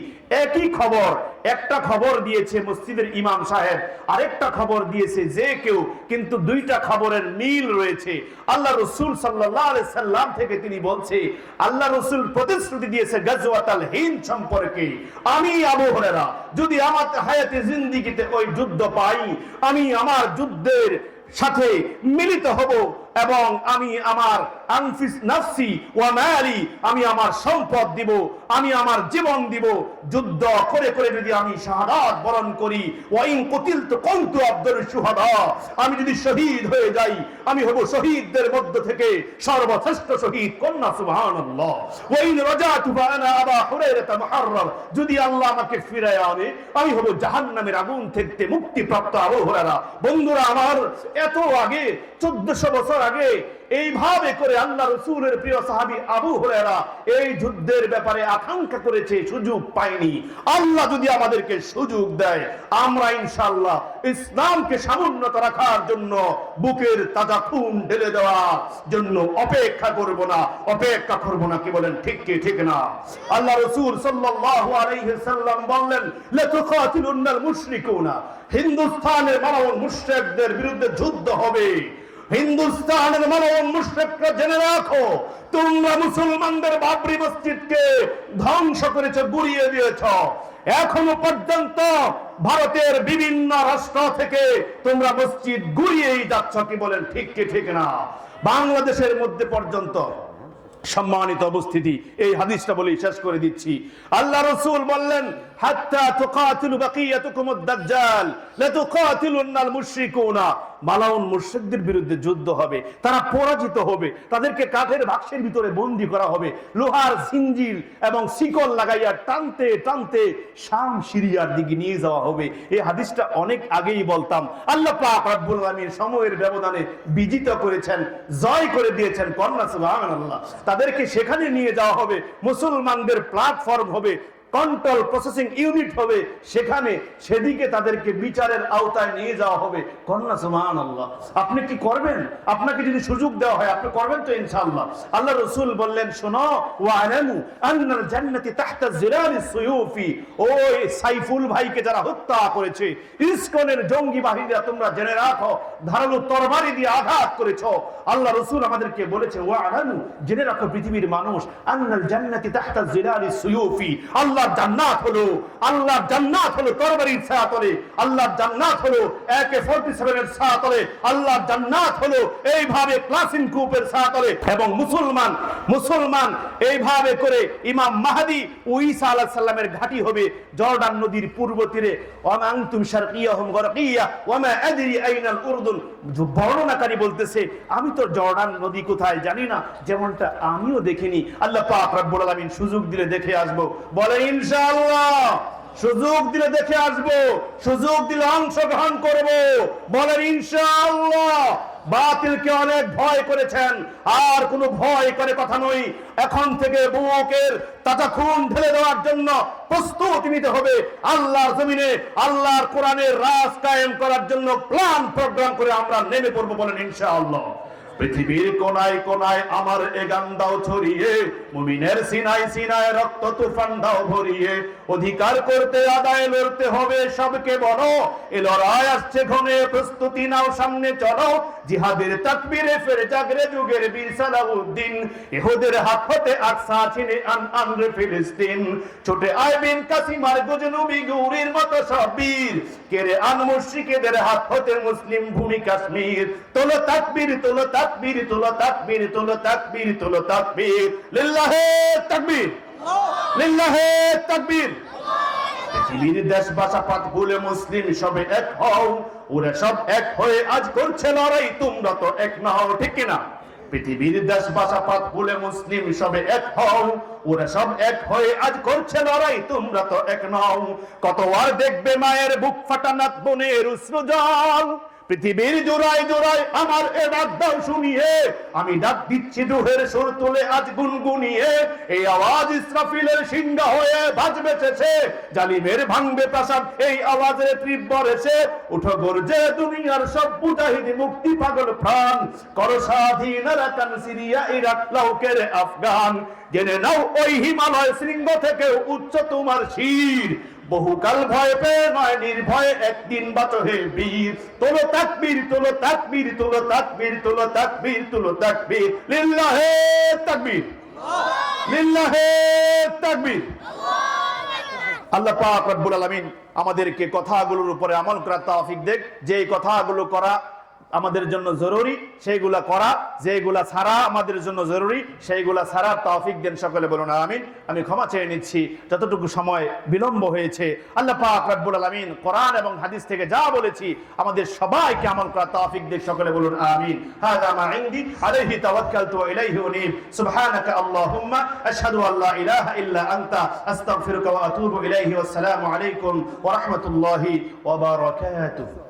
একই খবর, একটা খবর দিয়েছে মসজিদের ইমাম সাহেব, আরেকটা খবর দিয়েছে যে কেউ, কিন্তু দুইটা খবরের মিল রয়েছে। আল্লাহ রাসূল সাল্লাল্লাহু আলাইহি সাল্লাম থেকে তিনি বলছে, আল্লাহ রাসূল প্রতিশ্রুতি দিয়েছে গাজওয়াতুল হিন্দ সম্পর্কে। আমি আবু হুরায়রা যদি আমার হায়াতে জিন্দেগিতে ওই যুদ্ধ পাই, আমি আমার যুদ্ধের সাথে মিলিত হব এবং আমি আমার আনফিস নাফসি ওয়া মালি, আমি আমার সম্পদ দিব, আমি আমার জীবন দিব। যুদ্ধ করে করে যদি আমি শাহাদাত বরণ করি, ওয়া ইন কুতিলতু কুনতু আফদালুশ শুহাদা, আমি যদি শহীদ হয়ে যাই, আমি হব শহীদদের মধ্য থেকে সর্বশ্রেষ্ঠ শহীদ। কন্যা সুবহানাল্লাহ। ওয়া ইন রাজাতু ফাআনা আবা হুরায়রা মুহাররার, যদি আল্লাহ আমাকে ফিরায় আনে, আমি হব জাহান্নামের আগুন থেকে মুক্তিপ্রাপ্ত আবু হুরায়রা। বন্ধুরা আমার, এত আগে 1400 বছর আগে এইভাবে করে আল্লাহ রাসূলের প্রিয় সাহাবী আবু হুরায়রা এই যুদ্ধের ব্যাপারে আকাঙ্ক্ষা করেছে, সুযোগ পায়নি। আল্লাহ যদি আমাদেরকে সুযোগ দেয়, আমরা ইনশাআল্লাহ ইসলামকে সমুন্নত রাখার জন্য বুকের তাজা খুন ঢেলে দেওয়ার জন্য অপেক্ষা করব না, অপেক্ষা করব না। কি বলেন, ঠিক কি ঠিক না? আল্লাহ রাসূল সাল্লাল্লাহু আলাইহি সাল্লাম বললেন, লা তুকাতিলুনাল মুশরিকুনা, হিন্দুস্তানের মালাউন মুশরিকদের বিরুদ্ধে যুদ্ধ হবে। হিন্দুস্তানের মালাউন মুশরিকরা জেনে রাখো, তোমরা মুসলমানদের বাবরি মসজিদকে ধ্বংস করেছো, গুড়িয়ে দিয়েছো। এখনো পর্যন্ত ভারতের বিভিন্ন রাষ্ট্র থেকে তোমরা মসজিদ গুড়িয়েই যাচ্ছ। কি বলেন, ঠিক কি ঠিক না? বাংলাদেশের মধ্যে পর্যন্ত। সম্মানিত উপস্থিতি, এই হাদিসটা বলি শেষ করে দিচ্ছি। আল্লাহ রাসূল বললেন, হাত্তা তুকাতিলু বাকিয়াতুকুমুদ দাজ্জাল লা তুকাতিলুনাল মুশরিকুনা, মালাউন মুশরিকদের বিরুদ্ধে যুদ্ধ হবে, তারা পরাজিত হবে, তাদেরকে কাঠের বাক্সের ভিতরে বন্দী করা হবে, লোহার জিঞ্জির এবং শিকল লাগাইয়া টানতে টানতে শাম সিরিয়ার দিকে নিয়ে যাওয়া হবে। এই হাদিসটা অনেক আগেই বলতাম। আল্লাহ পাক রব্বুল আলামিন সময়ের ব্যবধানে বিজিত করেছেন, জয় করে দিয়েছেন। কন্যা সুবহানাল্লাহ। তাদেরকে সেখানে নিয়ে যাওয়া হবে, মুসলমানদের প্ল্যাটফর্ম হবে, কন্ট্রোল প্রসেসিং ইউনিট হবে, সেখানে সেদিকে তাদেরকে বিচারের আওতায় নিয়ে যাওয়া হবে। কন্যা সুবহানাল্লাহ। আপনি কি করবেন? আপনাকে যদি সুযোগ দেওয়া হয় আপনি করবেন তো ইনশাআল্লাহ। আল্লাহ রাসূল বললেন, শোনো, ওয়ালামু আন্নাল জান্নাতি তাহতা জিলালিস সুয়ুফি, ওই সাইফুল ভাইকে যারা হত্যা করেছে, ইসকনের জঙ্গি বাহিনীরা, তোমরা জেনে রাখো ধারালো তরবারি দিয়ে আঘাত করেছো। আল্লাহ রাসূল আমাদেরকে বলেছে, ওয়ালামু, জেনে রাখো পৃথিবীর মানুষ, আন্নাল জান্নাতি তাহতা জিলালিস সুয়ুফি, আল্লাহর জান্নাত হলো, আল্লাহর জান্নাত হলো তরবারির ছায়াতলে, আল্লাহর জান্নাত হলো AK-47 এর ছায়াতলে, আল্লাহর জান্নাত হলো এইভাবে ক্লাসিন গ্রুপের ছায়াতলে। এবং মুসলমান এইভাবে করে ইমাম মাহদি ও ঈসা আলাইহিস সালামের ঘাঁটি হবে জর্ডান নদীর পূর্ব তীরে। ওয়া আনতুম শারকিয়াহুম গারকিয়া ওয়া মা আদরি আইনাল উরদুন। বর্ণনাকারী বলতেছে, আমি তো জর্ডান নদী কোথায় জানি না, যেমনটা আমিও দেখিনি। আল্লাহ পাক রব্বুল আলামিন সুযোগ দিলে দেখে আসবো। বলে ইনশাআল্লাহ। সুযোগ দিলে দেখে আসবো, সুযোগ দিলে অংশগ্রহণ করবো। বলেন ইনশাআল্লাহ। বাতিলকে অনেক ভয় করেছেন, আর কোনো ভয় করে কথা নই। এখন থেকে বুকের তাজা খুন ঢেলে দেওয়ার জন্য প্রস্তুতি নিতে হবে। আল্লাহর জমিনে আল্লাহর কোরআনের রাজ কায়েম করার জন্য প্ল্যান প্রোগ্রাম করে আমরা নেমে পড়বো। বলেন ইনশাআল্লাহ। পৃথিবীর কোনায় কোনায় আমার এ গান দাও ছড়িয়ে, মুমিনের সিনায় সিনায় রক্ত তুফান দাও ভরিয়ে, অধিকার করতে আদায় লড়তে হবে সবকে বলো, এ লড়াই আসছে ঘনে, প্রস্তুতি নাও সামনে চলো, জিহাদের তাকবীরে ফের জাগরে যুগের বীর সালাউদ্দিন, ইহুদের হাত হতে আকসা ছিনে আনরে ফিলিস্তিন, ছোটে আয় বিন কাসিমার গজনবী গৌরীর মতো সব বীর, কেড়ে আন মুশরিকদের হাত হতে মুসলিম ভূমি কাশ্মীর, তোলো তাকবীর তোলো তাকবীর তোলো তাকবীর তোলো তাকবীর তোলো তাকবীর, লিল্লাহে তাকবীর লিল্লাহে তাকবীর। পৃথিবীর দেশ ভাষা পাত ভুলে মুসলিম সবে এক হও, ওরা সব এক হয়ে আজ করছে লড়াই, তোমরা তো এক নাও, ঠিক কিনা? পৃথিবীর দেশ ভাষা পাত ভুলে মুসলিম সবে এক হও, ওরা সব এক হয়ে আজ করছে লড়াই, তোমরা তো এক নাও। কত আর দেখবে মায়ের বুক ফাটা নাত বোনের অশ্রু জল, পৃথিবীর জোড়ায় জোড়ায় আমার এ ডাক দাও শুনিয়ে, আমি ডাক দিচ্ছি দুহের সুর তুলে আজ গুনগুনিয়ে, এই আওয়াজ ইসরাফিলের সিংহা হয়ে বাজবে শেষে, জালিমের ভাঙবে প্রাসাদ এই আওয়াজের তীব্র এসে, উঠো গর্জে দুনিয়ার সব মুজাহিদ মুক্তি পাগল প্রাণ, করো স্বাধীন আরাকান সিরিয়া ইরাক লাউকের আফগান, জেনে নাও ওই হিমালয় শৃঙ্গ থেকে উচ্চ তোমার শির, বহুকাল ভয় পেয়ে নয় নির্ভয়ে একদিন বাঁচো হে বীর, তোলো তাকবীর তোলো তাকবীর তোলো তাকবীর তোলো তাকবীর তোলো তাকবীর, লিল্লাহে তাকবীর লিল্লাহে তাকবীর। আল্লাহ পাক রব্বুল আলামিন আমাদেরকে কথাগুলোর উপরে আমল করার তৌফিক দেন। যে কথাগুলো করা আমাদের জন্য জরুরি সেইগুলা করা, যেগুলা ছাড়া আমাদের জন্য জরুরি সেইগুলা ছাড়ার তৌফিক দেন। সকলে বলুন আমিন। আমি ক্ষমা চেয়ে নিচ্ছি যতটুকু সময় বিলম্ব হয়েছে। আল্লাহ পাক রব্বুল আলামিন কোরআন এবং হাদিস থেকে যা বলেছি আমাদের সবাইকে আমল করার তৌফিক দেন। সকলে বলুন আমিন। হাযা মা ইনদি আলাইহি তাওয়াক্কালতু ওয়া ইলাইহি উনীব। সুবহানাকা আল্লাহুম্মা আশহাদু আল্লা ইলাহা ইল্লা আনতা আস্তাগফিরুকা ওয়া আতুবু ইলাইহি। ওয়াসসালামু আলাইকুম ওয়া রাহমাতুল্লাহি ওয়া বারাকাতুহু।